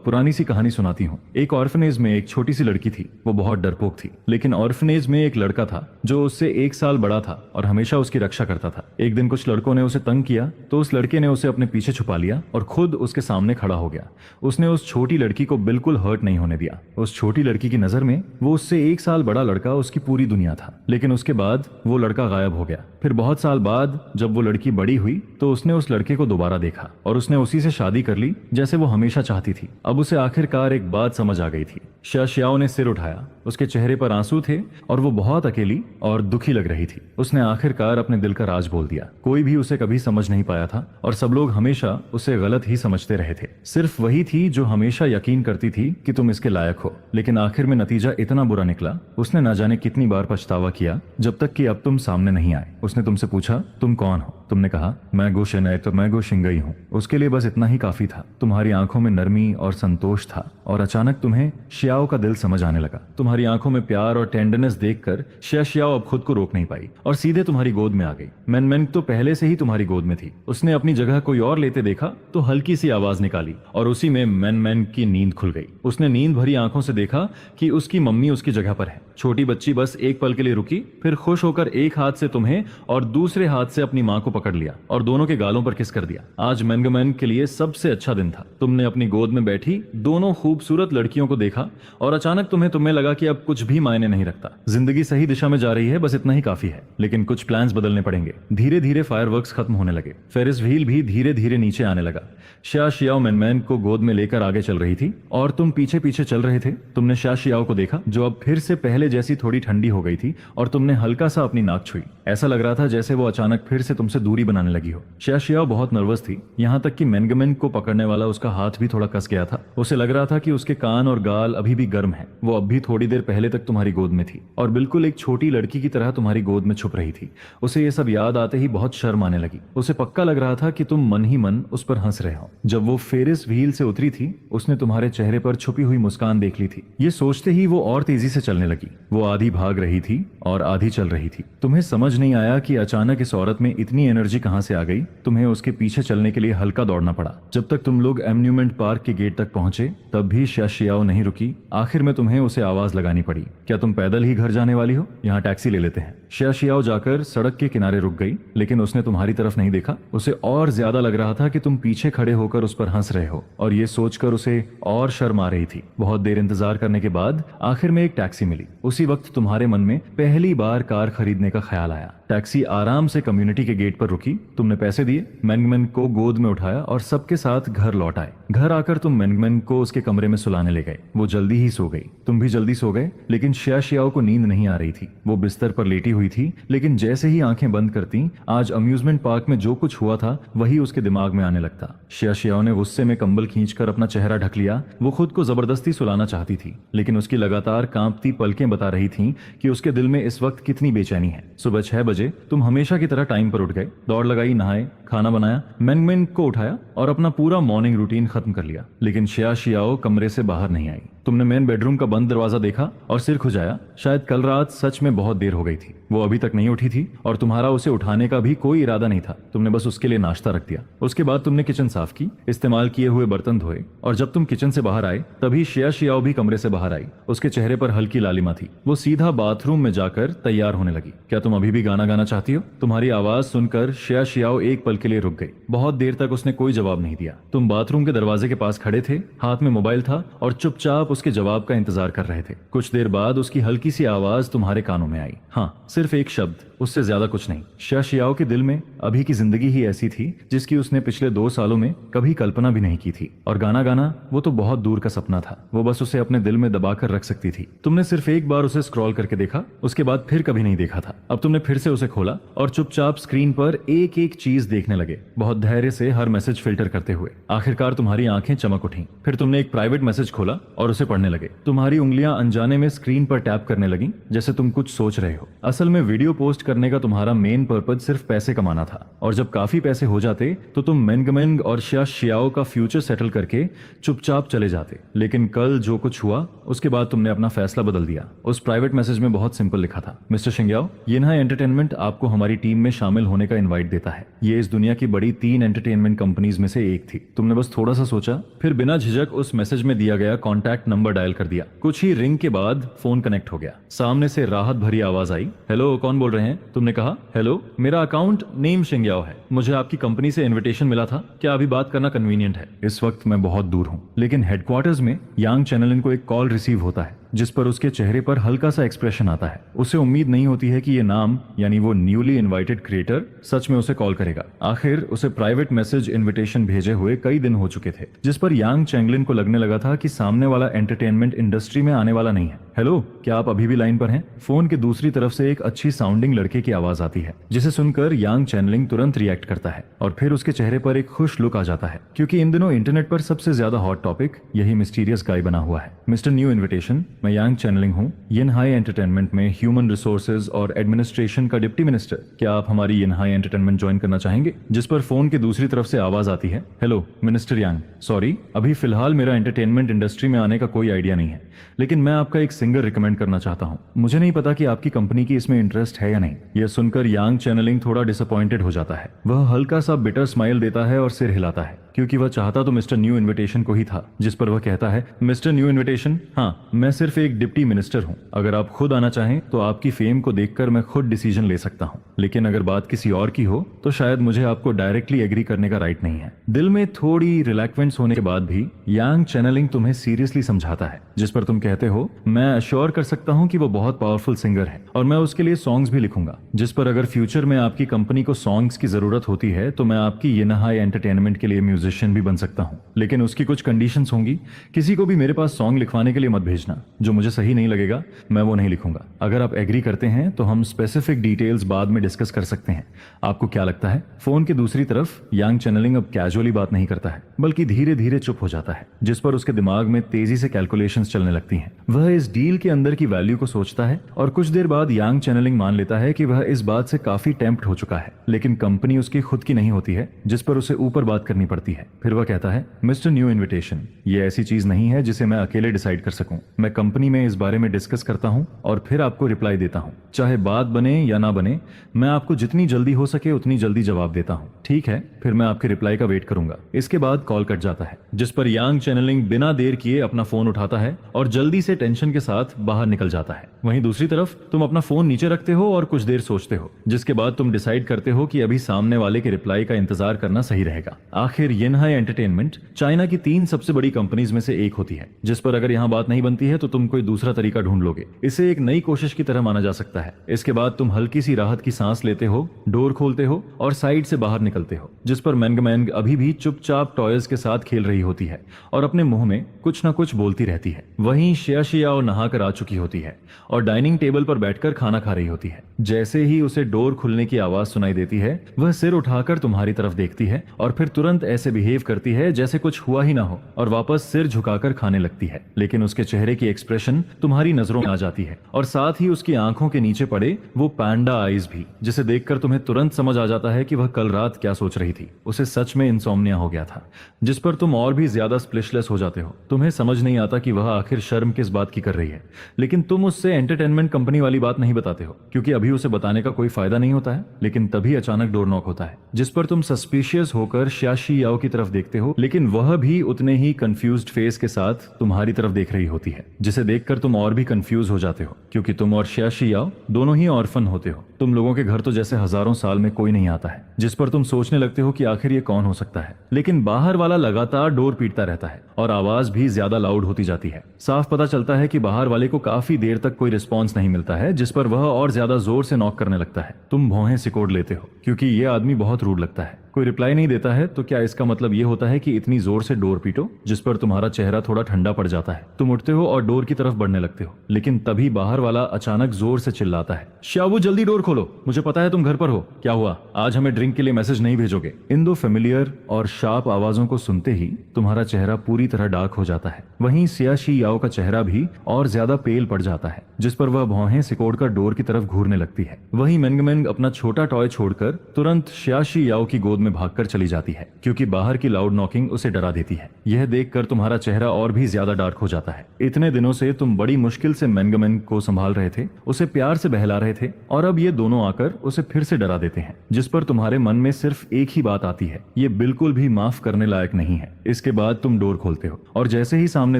पुरानी सी कहानी सुनाती हूँ। एक ऑर्फनेज में एक छोटी सी लड़की थी। वो बहुत डरपोक थी, लेकिन ऑर्फनेज में एक लड़का था जो उससे 1 साल बड़ा था और हमेशा उसकी रक्षा करता था। एक दिन कुछ लड़कों ने उसे तंग किया तो उस लड़के ने उसे अपने पीछे छुपा लिया और खुद उसके सामने खड़ा हो गया। उसने उस छोटी लड़की को बिल्कुल हर्ट नहीं होने दिया। उस छोटी लड़की की नजर में वो उससे 1 साल बड़ा लड़का उसकी पूरी दुनिया था। लेकिन उसके बाद वो लड़का गायब हो गया। फिर बहुत साल बाद जब वो लड़की बड़ी हुई तो उसने उस लड़के को दोबारा देखा और उसने उसी से शादी कर ली जैसे वो हमेशा चाहती थी। अब उसे आखिरकार एक बात समझ आ गई थी। शिया शियाओ ने सिर उठाया। उसके चेहरे पर आंसू थे और वो बहुत अकेली और दुखी लग रही थी। उसने आखिरकार अपने दिल का राज बोल दिया। कोई भी उसे कभी समझ नहीं पाया था और सब लोग हमेशा उसे गलत ही समझते रहे थे। सिर्फ वही थी जो हमेशा यकीन करती थी कि तुम इसके लायक हो। लेकिन आखिर में नतीजा इतना बुरा निकला, उसने ना जाने कितनी बार पछतावा किया, जब तक कि अब तुम सामने नहीं आए। उसने तुमसे पूछा, तुम कौन हो। तुमने कहा, मैं गो शेनई, तो मैं गो शिंगई हूँ। उसके लिए बस इतना ही काफी था। तुम्हारी आंखों में नरमी और संतोष था और अचानक तुम्हें शियाओ का दिल समझ आने लगा। तुम्हारी आंखों में प्यार और टेंडरनेस देखकर शिया शियाओ अब खुद को रोक नहीं पाई और सीधे तुम्हारी गोद में आ गई। मैन मैन तो पहले से ही तुम्हारी गोद में थी। उसने अपनी जगह कोई और लेते देखा तो हल्की सी आवाज निकाली और उसी में मैन मैन की नींद खुल गई। उसने नींद भरी आंखों से देखा कि उसकी मम्मी उसकी जगह पर है। छोटी बच्ची बस एक पल के लिए रुकी, फिर खुश होकर एक हाथ से तुम्हें और दूसरे हाथ से अपनी माँ को पकड़ लिया और दोनों के गालों पर किस कर दिया। आज मैनगमैन के लिए सबसे अच्छा दिन था। तुमने अपनी गोद में बैठी दोनों खूबसूरत लड़कियों को देखा और अचानक तुम्हें लगा कि अब कुछ भी मायने नहीं रखता। जिंदगी सही दिशा में जा रही है, बस इतना ही काफी है। लेकिन कुछ प्लान्स बदलने पड़ेंगे। धीरे धीरे फायरवर्क्स खत्म होने लगे। फेरिस व्हील भी धीरे धीरे नीचे आने लगा। शिया शियाओ मैनमैन को गोद में लेकर आगे चल रही थी और तुम पीछे पीछे चल रहे थे। तुमने शिया शियाओ को देखा जो अब फिर से पहले जैसी थोड़ी ठंडी हो गई थी और तुमने हल्का सा अपनी नाक छुई। ऐसा लग रहा था जैसे वो अचानक फिर से तुमसे दूरी बनाने लगी हो। शिया शियाओ बहुत नर्वस थी, यहाँ तक कि मैनगमैन को पकड़ने वाला उसका हाथ भी थोड़ा कस गया था। उसे लग रहा था कि उसके कान और गाल अभी भी गर्म है। वो अब भी थोड़ी देर पहले तक तुम्हारी गोद में थी और बिल्कुल एक छोटी लड़की की तरह तुम्हारी गोद में छुप रही थी। उसे ये सब याद आते ही बहुत शर्म आने लगी। उसे पक्का लग रहा था कि तुम मन ही मन उस पर हंस रहे हो। जब वो फेरिस व्हील से उतरी थी उसने तुम्हारे चेहरे पर छुपी हुई मुस्कान देख ली थी। ये सोचते ही वो और तेजी से चलने लगी। वो आधी भाग रही थी और आधी चल रही थी। तुम्हें समझ नहीं आया कि अचानक इस औरत में इतनी एनर्जी कहां से आ गई। तुम्हें उसके पीछे चलने के लिए हल्का दौड़ना पड़ा। जब तक तुम लोग एम्यूजमेंट पार्क के गेट तक पहुंचे तब भी शिया शियाओ नहीं रुकी। आखिर में तुम्हें उसे आवाज लगानी पड़ी, क्या तुम पैदल ही घर जाने वाली हो? यहाँ टैक्सी ले लेते हैं। शिया शियाओ जाकर सड़क के किनारे रुक गई, लेकिन उसने तुम्हारी तरफ नहीं देखा। उसे और ज्यादा लग रहा था कि तुम पीछे खड़े होकर उस पर हंस रहे हो और ये सोचकर उसे और शर्म आ रही थी। बहुत देर इंतजार करने के बाद आखिर में एक टैक्सी मिली। उसी वक्त तुम्हारे मन में पहली बार कार खरीदने का ख्याल आया। टैक्सी आराम से कम्युनिटी के गेट पर रुकी। तुमने पैसे दिए, मैनगमैन को गोद में उठाया और सबके साथ घर लौट आए। घर आकर तुम मैनगमैन को उसके कमरे में सुलाने ले गए। वो जल्दी ही सो गई। तुम भी जल्दी सो गए, लेकिन शिया शियाओ को नींद नहीं आ रही थी। वो बिस्तर पर लेटी हुई थी, लेकिन जैसे ही आंखें बंद करती आज अम्यूजमेंट पार्क में जो कुछ हुआ था वही उसके दिमाग में आने लगता। शिया शियाओ ने गुस्से में कंबल खींचकर अपना चेहरा ढक लिया। वो खुद को जबरदस्ती सुलाना चाहती थी, लेकिन उसकी लगातार कांपती पलकें बता रही थीं कि उसके दिल में इस वक्त कितनी बेचैनी है। सुबह 6 बजे तुम हमेशा की तरह टाइम पर उठ गए, दौड़ लगाई, नहाए, खाना बनाया, मैनगमैन को उठाया और अपना पूरा मॉर्निंग रूटीन खत्म कर लिया। लेकिन शिया शियाओ कमरे से बाहर नहीं आई। तुमने मेन बेडरूम का बंद दरवाजा देखा और सिर खुजाया। शायद कल रात सच में बहुत देर हो गई थी। वो अभी तक नहीं उठी थी और तुम्हारा उसे उठाने का भी कोई इरादा नहीं था। तुमने बस उसके लिए नाश्ता रख दिया। उसके बाद तुमने किचन साफ की, इस्तेमाल किए हुए बर्तन धोए और जब तुम किचन से बाहर आए तभी शिया शियाओ भी कमरे से बाहर आई। उसके चेहरे पर हल्की लालिमा थी। वो सीधा बाथरूम में जाकर तैयार होने लगी। क्या तुम अभी भी गाना गाना चाहती हो? तुम्हारी आवाज सुनकर शिया शियाओ एक पल के लिए रुक गई। बहुत देर तक उसने कोई जवाब नहीं दिया। तुम बाथरूम के दरवाजे के पास खड़े थे, हाथ में मोबाइल था और चुपचाप उसके जवाब का इंतजार कर रहे थे। कुछ देर बाद उसकी हल्की सी आवाज तुम्हारे कानों में आई, हाँ, सिर्फ एक शब्द, उससे ज्यादा कुछ नहीं। शियाओ के दिल में अभी की जिंदगी ही ऐसी थी जिसकी उसने पिछले 2 सालों में कभी कल्पना भी नहीं की थी, और गाना गाना वो तो बहुत दूर का सपना था। वो बस उसे अपने दिल में दबाकर रख सकती थी। तुमने सिर्फ एक बार उसे स्क्रॉल करके देखा, उसके बाद फिर कभी नहीं देखा था। अब तुमने फिर से उसे खोला और चुपचाप स्क्रीन पर एक एक चीज देखने लगे, बहुत धैर्य से हर मैसेज फिल्टर करते हुए। आखिरकार तुम्हारी आंखें चमक उठी। फिर तुमने एक प्राइवेट मैसेज खोला और उसे पढ़ने लगे। तुम्हारी उंगलियां अनजाने में स्क्रीन पर टैप करने लगी, जैसे तुम कुछ सोच रहे हो। असल में वीडियो पोस्ट करने का तुम्हारा मेन पर्पज सिर्फ पैसे कमाना था, और जब काफी पैसे हो जाते तो तुम मेंगमेंग और शियाओ का फ्यूचर सेटल करके चुपचाप चले जाते। लेकिन कल जो कुछ हुआ उसके बाद तुमने अपना फैसला बदल दिया। उस प्राइवेट मैसेज में बहुत सिंपल लिखा था, मिस्टर शिंग्याओ, यिनहाई एंटरटेनमेंट आपको हमारी टीम में शामिल होने का इनवाइट देता है। ये इस दुनिया की बड़ी 3 एंटरटेनमेंट कंपनीज में से एक थी। तुमने बस थोड़ा सा सोचा, फिर बिना झिझक उस मैसेज में दिया गया कॉन्टैक्ट नंबर डायल कर दिया। कुछ ही रिंग के बाद फोन कनेक्ट हो गया। सामने से राहत भरी आवाज आई, हेलो, कौन बोल रहे हैं? तुमने कहा, हेलो, मेरा अकाउंट नेम शिंग्याओ है। मुझे आपकी कंपनी से इन्विटेशन मिला था, क्या अभी बात करना कन्वीनियंट है? इस वक्त मैं बहुत दूर हूँ, लेकिन हेडक्वार्टर्स में यांग चैनलिन को एक कॉल रिसीव होता है जिस पर उसके चेहरे पर हल्का सा एक्सप्रेशन आता है। उसे उम्मीद नहीं होती है कि ये नाम, यानी वो न्यूली इनवाइटेड क्रिएटर, सच में उसे कॉल करेगा। आखिर उसे प्राइवेट मैसेज इनविटेशन भेजे हुए कई दिन हो चुके थे, जिस पर यांग चैंगलिन को लगने लगा था कि सामने वाला एंटरटेनमेंट इंडस्ट्री में आने वाला नहीं है। हेलो, क्या आप अभी भी लाइन पर हैं? फोन के दूसरी तरफ से एक अच्छी साउंडिंग लड़के की आवाज आती है, जिसे सुनकर यांग चैनलिंग तुरंत रिएक्ट करता है और फिर उसके चेहरे पर एक खुश लुक आ जाता है, क्योंकि इन दिनों इंटरनेट पर सबसे ज्यादा हॉट टॉपिक यही मिस्टीरियस गाय बना हुआ है। मिस्टर न्यू इन्विटेशन, मैं यांग चैनलिंग हूँ, यिनहाई एंटरटेनमेंट में ह्यूमन रिसोर्सेज और एडमिनिस्ट्रेशन का डिप्टी मिनिस्टर। क्या आप हमारी यिनहाई एंटरटेनमेंट ज्वाइन करना चाहेंगे? जिस पर फोन की दूसरी तरफ से आवाज आती है, हेलो मिनिस्टर यांग, सॉरी, अभी फिलहाल मेरा एंटरटेनमेंट इंडस्ट्री में आने का कोई आइडिया नहीं है, लेकिन मैं आपका एक सिंगर रिकमेंड करना चाहता हूँ। मुझे नहीं पता कि आपकी कंपनी की इसमें इंटरेस्ट है या नहीं। यह सुनकर यांग चैनलिंग थोड़ा डिसअपॉइंटेड हो जाता है। वह हल्का सा बिटर स्माइल देता है और सिर हिलाता है, क्योंकि वह चाहता तो मिस्टर न्यू इन्विटेशन को ही था। जिस पर वह कहता है, मिस्टर न्यू इन्विटेशन, हाँ, मैं सिर्फ एक डिप्टी मिनिस्टर हूँ। अगर आप खुद आना चाहें तो आपकी फेम को देखकर मैं खुद डिसीजन ले सकता हूँ, लेकिन अगर बात किसी और की हो तो शायद मुझे आपको डायरेक्टली एग्री करने का राइट नहीं है। दिल में थोड़ी रिलैक्वेंस होने के बाद भी यांग चैनलिंग तुम्हें सीरियसली समझाता है, जिस पर तुम कहते हो, मैं अश्योर कर सकता हूँ कि वो बहुत पावरफुल सिंगर है और मैं उसके लिए सॉन्ग्स भी लिखूंगा। जिस पर अगर फ्यूचर में आपकी कंपनी को सॉन्ग्स की जरूरत होती है तो मैं आपकी यिनहाई एंटरटेनमेंट के लिए म्यूजिशियन भी बन सकता हूँ, लेकिन उसकी कुछ कंडीशंस होंगी। किसी को भी मेरे पास सॉन्ग लिखवाने के लिए मत भेजना, जो मुझे सही नहीं लगेगा मैं वो नहीं लिखूंगा। अगर आप एग्री करते हैं तो हम स्पेसिफिक डिटेल्स बाद में डिस्कस कर सकते हैं। आपको क्या लगता है? फोन की दूसरी तरफ यांग चैनलिंग अब कैजुअली बात नहीं करता है, बल्कि धीरे धीरे चुप हो जाता है, जिस पर उसके दिमाग में तेजी से कैलकुलेशंस चलने लगती हैं। वह इस डील के अंदर की वैल्यू को सोचता है और कुछ देर बाद यांग चैनलिंग मान लेता है कि वह इस बात से काफी टेम्प्ट हो चुका है, लेकिन कंपनी उसकी खुद की नहीं होती है, जिस पर उसे ऊपर बात करनी पड़ती है। फिर वह कहता है, मिस्टर न्यू इन्विटेशन, ये ऐसी चीज नहीं है जिसे मैं अकेले डिसाइड कर सकूं। मैं कंपनी में इस बारे में डिस्कस करता हूं और फिर आपको रिप्लाई देता हूं। चाहे बात बने या ना बने, मैं आपको जितनी जल्दी हो सके उतनी जल्दी जवाब देता हूं। ठीक है, फिर मैं आपके रिप्लाई का वेट करूंगा। इसके बाद कॉल कट जाता है, जिस पर यांग चैनलिंग बिना देर किए अपना फोन उठाता है और जल्दी से टेंशन के साथ बाहर निकल जाता है। वहीं दूसरी तरफ तुम अपना फोन नीचे रखते हो और कुछ देर सोचते हो, जिसके बाद तुम डिसाइड करते हो कि अभी सामने वाले के रिप्लाई का इंतजार करना सही रहेगा। आखिर यिनहाई एंटरटेनमेंट चाइना की 3 सबसे बड़ी कंपनीज में से एक होती है, जिस पर अगर यहाँ बात नहीं बनती है तो तुम कोई दूसरा तरीका ढूंढ लोगे। इसे एक नई कोशिश की तरह माना जा सकता है। इसके बाद तुम हल्की सी राहत की सांस लेते हो, डोर खोलते हो और साइड से बाहर निकलते हो, जिस पर मैंग अभी भी चुपचाप टॉयज के साथ खेल रही होती है और अपने मुंह में कुछ ना कुछ बोलती रहती है। वहीं शियाओ नहाकर आ चुकी होती है और डाइनिंग टेबल पर बैठकर खाना खा रही होती है। जैसे ही उसे डोर खुलने की आवाज सुनाई देती है, वह सिर उठाकर तुम्हारी तरफ देखती है और फिर तुरंत ऐसे बिहेव करती है जैसे कुछ हुआ ही ना हो और वापस सिर झुकाकर खाने लगती है। लेकिन उसके चेहरे की एक्सप्रेशन तुम्हारी नजरों में आ जाती है और साथ ही उसकी आंखों के नीचे पड़े वो पैंडा आईज भी, जिसे देखकर तुम्हें तुरंत समझ आ जाता है कि वह कल रात क्या सोच रही थी। उसे सच में इंसोम्निया हो गया था, जिस पर तुम और भी ज्यादा स्प्लिशलेस हो जाते हो। तुम्हें समझ नहीं आता कि वह आखिर शर्म किस बात की कर रही है, लेकिन तुम उससे एंटरटेनमेंट कंपनी वाली बात नहीं बताते हो, क्योंकि अभी उसे बताने का कोई फायदा नहीं होता है। लेकिन तभी अचानक डोर नॉक होता है, जिस पर तुम सस्पिशियस होकर शियाओ की तरफ देखते हो, लेकिन वह भी उतने ही कंफ्यूज्ड फेस के साथ तुम्हारी तरफ देख रही होती है, जिसे देखकर तुम और भी कंफ्यूज हो जाते हो, क्योंकि तुम और शियाओ दोनों ही ऑर्फन होते हो। तुम लोगों के घर तो जैसे हजारों साल में कोई नहीं आता है, जिस पर तुम सोचने लगते हो कि आखिर ये कौन हो सकता है, लेकिन बाहर वाला लगातार डोर पीटता रहता है और आवाज भी ज्यादा लाउड होती जाती है। साफ पता चलता है कि बाहर वाले को काफी देर तक कोई रिस्पॉन्स नहीं मिलता है, जिस पर वह और ज्यादा जोर से नॉक करने लगता है। तुम भौहें सिकोड़ लेते हो क्योंकि ये आदमी बहुत रूड लगता है। कोई रिप्लाई नहीं देता है तो क्या इसका मतलब ये होता है कि इतनी जोर से डोर पीटो, जिस पर तुम्हारा चेहरा थोड़ा ठंडा पड़ जाता है। तुम उठते हो और डोर की तरफ बढ़ने लगते हो, लेकिन तभी बाहर वाला अचानक जोर से चिल्लाता है, शाबू जल्दी डोर खोलो, मुझे पता है तुम घर पर हो। क्या हुआ, आज हमें ड्रिंक के लिए मैसेज नहीं भेजोगे? इन दो फेमिलियर और शार्प आवाजों को सुनते ही तुम्हारा चेहरा पूरी तरह डार्क हो जाता है। वहीं सियाशी याओ का चेहरा भी और ज्यादा पेल पड़ जाता है, जिस पर वह भौहें सिकोड़कर डोर की तरफ घूरने लगती है। वहीं मेंगमेंग अपना छोटा टॉय छोड़कर तुरंत सियाशी याओ की गोद में भागकर चली जाती है, क्योंकि बाहर की लाउड नॉकिंग उसे डरा देती है। यह देखकर तुम्हारा चेहरा और भी ज्यादा डार्क हो जाता है। इतने दिनों से तुम बड़ी मुश्किल से मेंगमेंग को संभाल रहे थे, उसे प्यार से बहला रहे थे, और अब ये दोनों आकर उसे फिर से डरा देते हैं, जिस पर तुम्हारे मन में सिर्फ एक ही बात आती है, ये बिल्कुल भी माफ करने लायक नहीं है। इसके बाद तुम डोर खोलते हो और जैसे ही सामने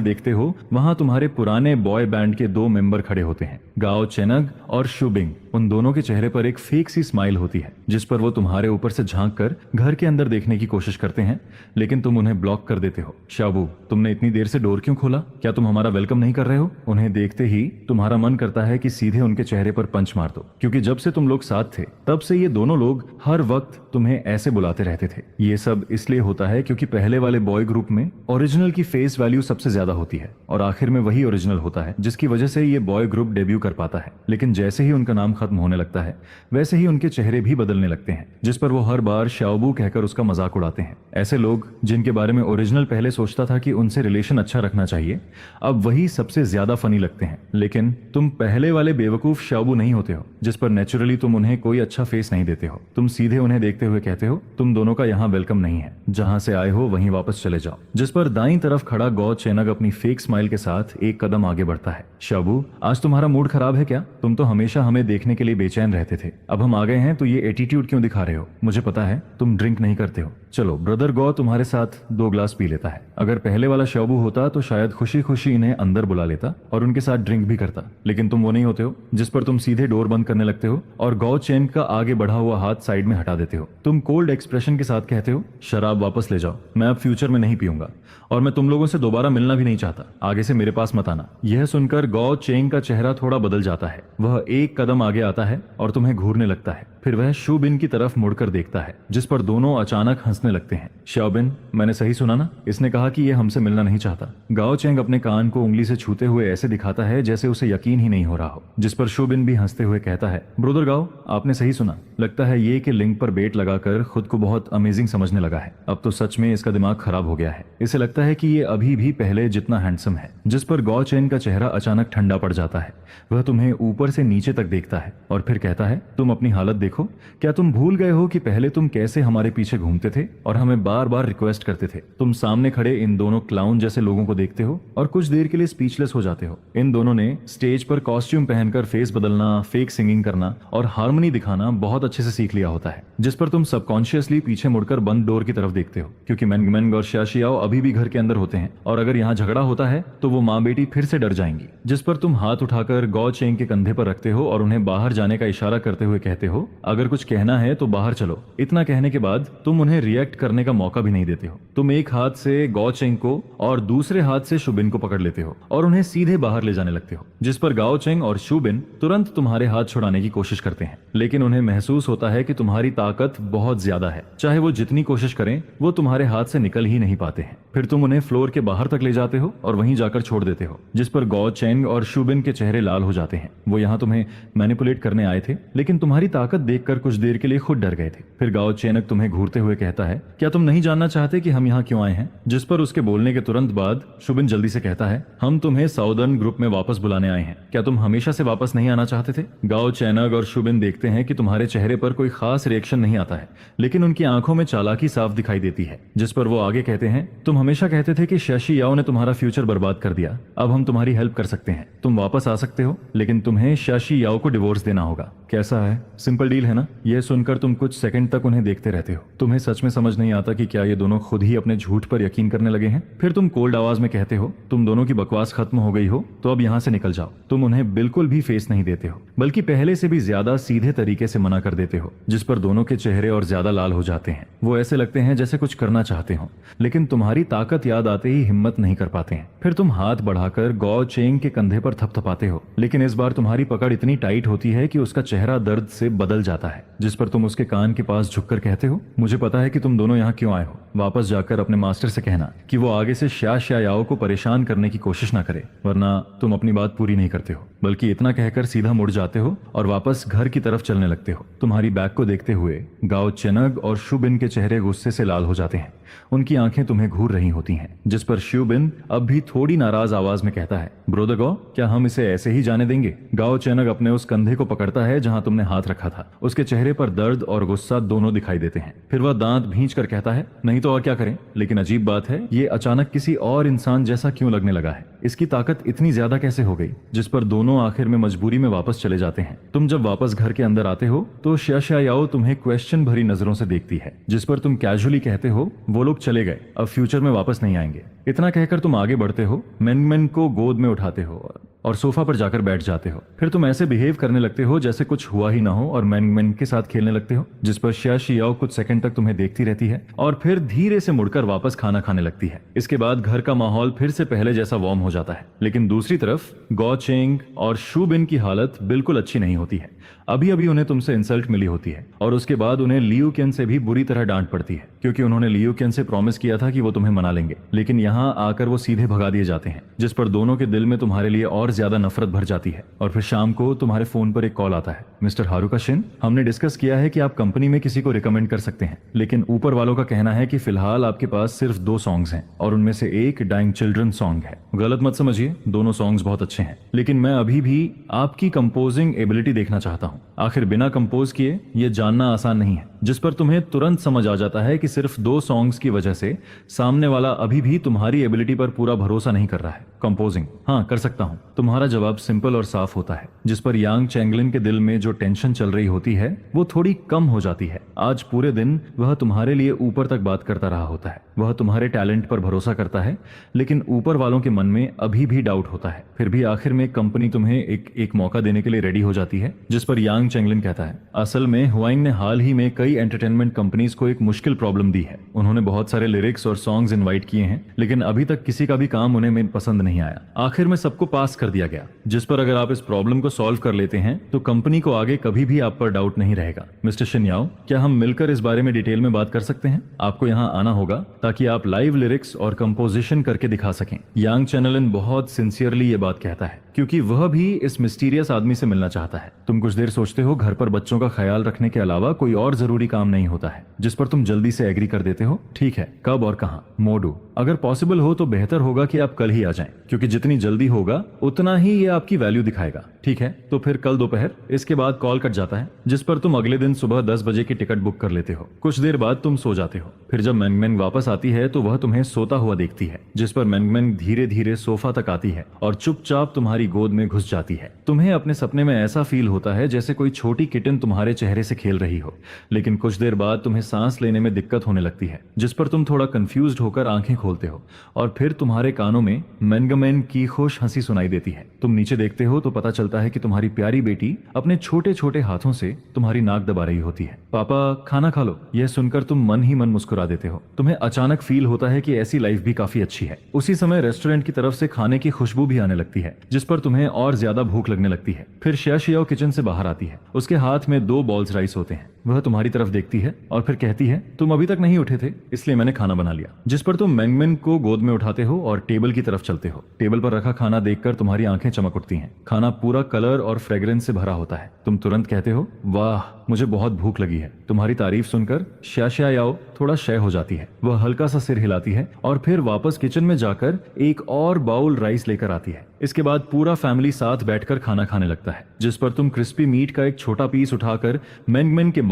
देखते हो, वहां तुम्हारे पुराने बॉय बैंड के दो मेंबर खड़े होते हैं, गाओ चेनग और शुबिंग। उन दोनों के चेहरे पर एक फेक सी स्माइल होती है, जिस पर वो तुम्हारे ऊपर से झांक कर घर के अंदर देखने की कोशिश करते हैं, लेकिन तुम उन्हें ब्लॉक कर देते हो। शाबू, तुमने इतनी देर से डोर क्यों खोला? क्या तुम हमारा वेलकम नहीं कर रहे हो? उन्हें देखते ही तुम्हारा मन करता है कि सीधे उनके चेहरे पर पंच मार दो, क्योंकि जब से तुम लोग साथ थे तब से ये दोनों लोग हर वक्त तुम्हें ऐसे बुलाते रहते थे। ये सब इसलिए होता है क्योंकि पहले वाले बॉय ग्रुप में ओरिजिनल की फेस वैल्यू सबसे ज्यादा होती है और आखिर में वही ओरिजिनल होता है, जिसकी वजह से ये बॉय ग्रुप डेब्यू कर पाता है। लेकिन जैसे ही उनका नाम खत्म होने लगता है, वैसे ही उनके चेहरे भी बदलने लगते हैं, जिस पर वो हर बार शाओबू कहकर उसका मजाक उड़ाते हैं। ऐसे लोग जिनके बारे में ओरिजिनल पहले सोचता था कि उनसे रिलेशन अच्छा रखना चाहिए, अब वही सबसे ज्यादा फनी लगते हैं। लेकिन तुम पहले वाले बेवकूफ शाओबू नहीं होते हो, जिस पर नेचुरली तुम उन्हें कोई अच्छा फेस नहीं देते हो। तुम सीधे उन्हें देखते हुए कहते हो, तुम दोनों का यहाँ वेलकम नहीं है, जहां से आए हो वहीं वापस चले जाओ। जिस पर दाईं तरफ खड़ा गौ चेनग अपनी फेक स्माइल के साथ एक कदम आगे बढ़ता है। शाबू, आज तुम्हारा मूड खराब है क्या? तुम तो हमेशा हमें देखने के लिए बेचैन रहते थे, अब हम आ गए हैं तो ये एटीट्यूड क्यों दिखा रहे हो? मुझे पता है तुम ड्रिंक नहीं करते हो। चलो, ब्रदर गौ तुम्हारे साथ 2 ग्लास पी लेता है। अगर पहले वाला शाबू होता तो शायद खुशी खुशी इन्हें अंदर बुला लेता और उनके साथ ड्रिंक भी करता, लेकिन तुम वो नहीं होते हो, जिस पर तुम सीधे डोर बंद करने लगते हो और गौ चेन का आगे बढ़ा हुआ हाथ साइड में हटा देते हो। तुम कोल्ड एक्सप्रेशन के साथ कहते हो, शराब वापस ले जाओ, मैं अब फ्यूचर में नहीं पीऊंगा और मैं तुम लोगों से दोबारा मिलना भी नहीं चाहता, आगे से मेरे पास मत आना। यह सुनकर गौ चेंग का चेहरा थोड़ा बदल जाता है। वह एक कदम आगे आता है और तुम्हें घूरने लगता है। फिर वह शूबिन की तरफ मुड़कर देखता है, जिस पर दोनों अचानक हंसने लगते हैं। शाओबिन, मैंने सही सुना ना? इसने कहा कि यह हमसे मिलना नहीं चाहता। गाओ चेंग अपने कान को उंगली से छूते हुए ऐसे दिखाता है जैसे उसे यकीन ही नहीं हो रहा हो, जिस पर शूबिन भी हंसते हुए कहता है, ब्रदर गाओ, आपने सही सुना। लगता है ये कि लिंक पर बेट लगाकर खुद को बहुत अमेजिंग समझने लगा है। अब तो सच में इसका दिमाग खराब हो गया है। इसे लगता है कि ये अभी भी पहले जितना हैंडसम है। जिस पर गाओ चेंग का चेहरा अचानक ठंडा पड़ जाता है। वह तुम्हें ऊपर से नीचे तक देखता है और फिर कहता है, तुम अपनी हालत देखो। क्या तुम भूल गए हो कि पहले तुम कैसे हमारे पीछे घूमते थे और हमें बार बार रिक्वेस्ट करते थे? तुम सामने खड़े इन दोनों क्लाउन जैसे लोगों को देखते हो और कुछ देर के लिए स्पीचलेस हो जाते हो। इन दोनों ने स्टेज पर कॉस्ट्यूम पहनकर फेस बदलना, फेक सिंगिंग करना और हार्मनी दिखाना बहुत अच्छे से सीख लिया होता है, जिस पर तुम सबकॉन्शियसली पीछे मुड़कर बंद डोर की तरफ देखते हो, क्योंकि मेंगमेंग और शाशियाओ अभी भी घर के अंदर होते हैं और अगर यहाँ झगड़ा होता है तो वो माँ बेटी फिर से डर जाएंगी। जिस पर तुम हाथ उठाकर गौ चेंग के कंधे पर रखते हो और उन्हें बाहर जाने का इशारा करते हुए कहते हो, अगर कुछ कहना है तो बाहर चलो। इतना कहने के बाद तुम उन्हें रिएक्ट करने का मौका भी नहीं देते हो। तुम एक हाथ से गौ चेंग को और दूसरे हाथ से शुबिन को पकड़ लेते हो और उन्हें सीधे बाहर ले जाने लगते हो, जिस पर गाओ चेंग और शुबिन तुरंत तुम्हारे हाथ छुड़ाने की कोशिश करते हैं, लेकिन उन्हें महसूस होता है कि तुम्हारी ताकत बहुत ज्यादा है। चाहे वो जितनी कोशिश करें, वो तुम्हारे हाथ से निकल ही नहीं पाते हैं। फिर तुम उन्हें फ्लोर के बाहर तक ले जाते हो और वहीं जाकर छोड़ देते हो, जिस पर गाओ चेंग और शुबिन के चेहरे लाल हो जाते हैं। वो यहाँ तुम्हें मैनिपुलेट करने आए थे, लेकिन तुम्हारी ताकत देखकर कुछ देर के लिए खुद डर गए थे। फिर गाओ चेनक तुम्हें घूरते हुए कहता है, क्या तुम नहीं जानना चाहते कि हम यहाँ क्यों आए हैं? जिस पर उसके बोलने के तुरंत बाद शुबिन जल्दी से कहता है, हम तुम्हें साउदर्न ग्रुप में वापस बुलाने आए हैं। क्या तुम हमेशा से वापस नहीं आना चाहते थे? गाओ चेनग और शुबिन देखते हैं कि तुम्हारे चेहरे पर कोई खास रिएक्शन नहीं आता है, लेकिन उनकी आंखों में चालाकी साफ दिखाई देती है। जिस पर वो आगे कहते हैं, तुम हमेशा कहते थे कि शशि याओ ने तुम्हारा फ्यूचर बर्बाद कर दिया, अब हम तुम्हारी हेल्प कर सकते हैं। तुम वापस आ सकते हो, लेकिन तुम्हें शशि याओ को डिवोर्स डिवोर्स देना होगा। कैसा है, सिंपल डील है ना? यह सुनकर तुम कुछ सेकंड तक उन्हें देखते रहते हो। तुम्हें सच में समझ नहीं आता कि क्या ये दोनों खुद ही अपने झूठ पर यकीन करने लगे हैं। फिर तुम कोल्ड आवाज में कहते हो, तुम दोनों की बकवास खत्म हो गई हो तो अब यहाँ से निकल जाओ। तुम उन्हें बिल्कुल भी फेस नहीं देते हो, बल्कि पहले से भी ज्यादा सीधे तरीके से मना कर देते हो, जिस पर दोनों के चेहरे और ज्यादा लाल हो जाते हैं। वो ऐसे लगते हैं जैसे कुछ करना चाहते हो, लेकिन तुम्हारी ताकत याद आते ही हिम्मत नहीं कर पाते हैं। फिर तुम हाथ बढ़ाकर गौ चेंग के कंधे पर थपथपाते हो, लेकिन इस बार तुम्हारी पकड़ इतनी टाइट होती है कि उसका चेहरा दर्द से बदल जाता है, जिस पर तुम उसके कान के पास झुककर कहते हो, मुझे पता है कि तुम दोनों यहाँ क्यों आए हो। वापस जाकर अपने मास्टर से कहना कि वो आगे से श्या याओ को परेशान करने की कोशिश ना करे, वरना तुम अपनी बात पूरी नहीं करते हो। बल्कि इतना कहकर सीधा मुड़ जाते हो और वापस घर की तरफ चलने लगते हो। तुम्हारी बैग को देखते हुए गाओ चेनग और शुबिन के चेहरे गुस्से से लाल हो जाते हैं। उनकी आंखें तुम्हें घूर रही होती हैं, जिस पर शुबिन अब भी थोड़ी नाराज आवाज में कहता है, ब्रोदर गौ, क्या हम इसे ऐसे ही जाने देंगे? गाओ चेनग अपने उस कंधे को पकड़ता है जहां तुमने हाथ रखा था। उसके चेहरे पर दर्द और गुस्सा दोनों दिखाई देते हैं। फिर वह दांत भींच कर कहता है, नहीं तो और क्या करें, लेकिन अजीब बात है, ये अचानक किसी और इंसान जैसा क्यों लगने लगा है? इसकी ताकत इतनी ज्यादा कैसे हो गई? जिस पर दोनों आखिर में मजबूरी में वापस चले जाते हैं। तुम जब वापस घर के अंदर आते हो तो श्या याओ तुम्हें क्वेश्चन भरी नजरों से देखती है, जिस पर तुम कैजुअली कहते हो, वो लोग चले गए, अब फ्यूचर में वापस नहीं आएंगे। इतना कहकर तुम आगे बढ़ते हो, मेंगमेन को गोद में उठाते हो और सोफा पर जाकर बैठ जाते हो। फिर तुम ऐसे बिहेव करने लगते हो जैसे कुछ हुआ ही ना हो और मेंगमेन के साथ खेलने लगते हो, जिस पर श्या शियाओ कुछ सेकंड तक तुम्हें देखती रहती है और फिर धीरे से मुड़कर वापस खाना खाने लगती है। इसके बाद घर का माहौल फिर से पहले जैसा वार्म हो जाता है। लेकिन दूसरी तरफ गौ चेंग और शुबिन की हालत बिल्कुल अच्छी नहीं होती है। अभी अभी उन्हें तुमसे इंसल्ट मिली होती है और उसके बाद उन्हें लियू केन से भी बुरी तरह डांट पड़ती है, क्योंकि उन्होंने लियू केन से प्रॉमिस किया था कि वो तुम्हें मना लेंगे, लेकिन यहाँ आकर वो सीधे भगा दिए जाते हैं, जिस पर दोनों के दिल में तुम्हारे लिए और ज्यादा नफरत भर जाती है। और फिर शाम को तुम्हारे फोन पर एक कॉल आता है, मिस्टर हारुका शिन, हमने डिस्कस किया है कि आप कंपनी में किसी को रिकमेंड कर सकते हैं, लेकिन ऊपर वालों का कहना है कि फिलहाल आपके पास सिर्फ 2 सॉन्ग्स हैं और उनमें से एक डाइंग चिल्ड्रन सॉन्ग है। गलत मत समझिए, दोनों सॉन्ग्स बहुत अच्छे हैं, लेकिन मैं अभी भी आपकी कंपोजिंग एबिलिटी देखना चाहता हूँ। आखिर बिना कंपोज किए ये जानना आसान नहीं है, जिस पर तुम्हें तुरंत समझ आ जाता है कि सिर्फ 2 सॉन्ग्स की वजह से सामने वाला अभी भी तुम्हारी एबिलिटी पर पूरा भरोसा नहीं कर रहा है। कंपोजिंग, हाँ कर सकता हूँ। तुम्हारा जवाब सिंपल और साफ होता है, जिस पर यांग चैंगलिन के दिल में जो टेंशन चल रही होती है वो थोड़ी कम हो जाती है। आज पूरे दिन वह तुम्हारे लिए ऊपर तक बात करता रहा होता है, वह तुम्हारे टैलेंट पर भरोसा करता है, लेकिन ऊपर वालों के मन में अभी भी डाउट होता है। फिर भी आखिर में कंपनी तुम्हें एक मौका देने के लिए रेडी हो जाती है, जिस पर यांग चैंगलिन कहता है, असल में हुआंग ने हाल ही में कई एंटरटेनमेंट कंपनीज को एक मुश्किल प्रॉब्लम दी है। उन्होंने बहुत सारे लिरिक्स और सॉन्ग्स इनवाइट किए हैं, लेकिन अभी तक किसी का भी काम उन्हें में पसंद नहीं आया। आखिर में सबको पास कर दिया गया, जिस पर अगर आप इस प्रॉब्लम को सॉल्व कर लेते हैं तो कंपनी को आगे कभी भी आप पर डाउट नहीं रहेगा। मिस्टर शिन याओ, क्या हम मिलकर इस बारे में डिटेल में बात कर सकते हैं? आपको यहाँ आना होगा ताकि आप लाइव लिरिक्स और कंपोजिशन करके दिखा सकें। यांग चैनलिन बहुत सिंसियरली ये बात कहता है, क्योंकि वह भी इस मिस्टीरियस आदमी से मिलना चाहता है। तुम कुछ देर सोचते हो, घर पर बच्चों का ख्याल रखने के अलावा कोई और जरूरी काम नहीं होता है, जिस पर तुम जल्दी से एग्री कर देते हो, ठीक है, कब और कहां? मोडू, अगर पॉसिबल हो तो बेहतर होगा कि आप कल ही आ जाएं, क्योंकि जितनी जल्दी होगा उतना ही ये आपकी वैल्यू दिखाएगा। ठीक है, तो फिर कल दोपहर। इसके बाद कॉल कट जाता है, जिस पर तुम अगले दिन सुबह 10 बजे की टिकट बुक कर लेते हो। कुछ देर बाद तुम सो जाते हो। फिर जब मेंगमेन वापस आती है तो वह तुम्हें सोता हुआ देखती है, जिस पर मेंगमेन धीरे धीरे सोफा तक आती है और चुपचाप तुम्हारी गोद में घुस जाती है। तुम्हें अपने सपने में ऐसा फील होता है जैसे कोई छोटी किटन तुम्हारे चेहरे से खेल रही हो, लेकिन कुछ देर बाद तुम्हें सांस लेने में दिक्कत होने लगती है, जिस पर तुम थोड़ा कंफ्यूज्ड होकर आंखें खोलते हो और फिर तुम्हारे कानों में मेंगमेन की खुश हंसी सुनाई देती है। तुम नीचे देखते हो तो पता चलता है कि तुम्हारी प्यारी बेटी अपने छोटे छोटे हाथों से तुम्हारी नाक दबा रही होती है। पापा खाना खा लो। यह सुनकर तुम मन ही मन मुस्कुरा देते हो। तुम्हें अचानक फील होता है कि ऐसी लाइफ भी काफी अच्छी है। उसी समय रेस्टोरेंट की तरफ से खाने की खुशबू भी आने लगती है, जिस पर तुम्हें और ज्यादा भूख लगने लगती है। फिर श्या शियाओ किचन से बाहर आती है। उसके हाथ में 2 बॉल्स राइस होते हैं। वह तुम्हारी तरफ देखती है और फिर कहती है, तुम अभी तक नहीं उठे थे, इसलिए मैंने खाना बना लिया। जिस पर तुम मेंगमेन को गोद में उठाते हो और टेबल की तरफ चलते हो। टेबल पर रखा खाना देखकर तुम्हारी आंखें चमक उठती हैं। खाना पूरा कलर और फ्रेग्रेंस से भरा होता है। तुम तुरंत कहते हो, वाह मुझे बहुत भूख लगी है। तुम्हारी तारीफ सुनकर श्या याओ थोड़ा शय हो जाती है। वह हल्का सा सिर हिलाती है और फिर वापस किचन में जाकर एक और बाउल राइस लेकर आती है। इसके बाद पूरा फैमिली साथ बैठकर खाना खाने लगता है, जिस पर तुम क्रिस्पी मीट का एक छोटा पीस उठाकर मेंगमेन के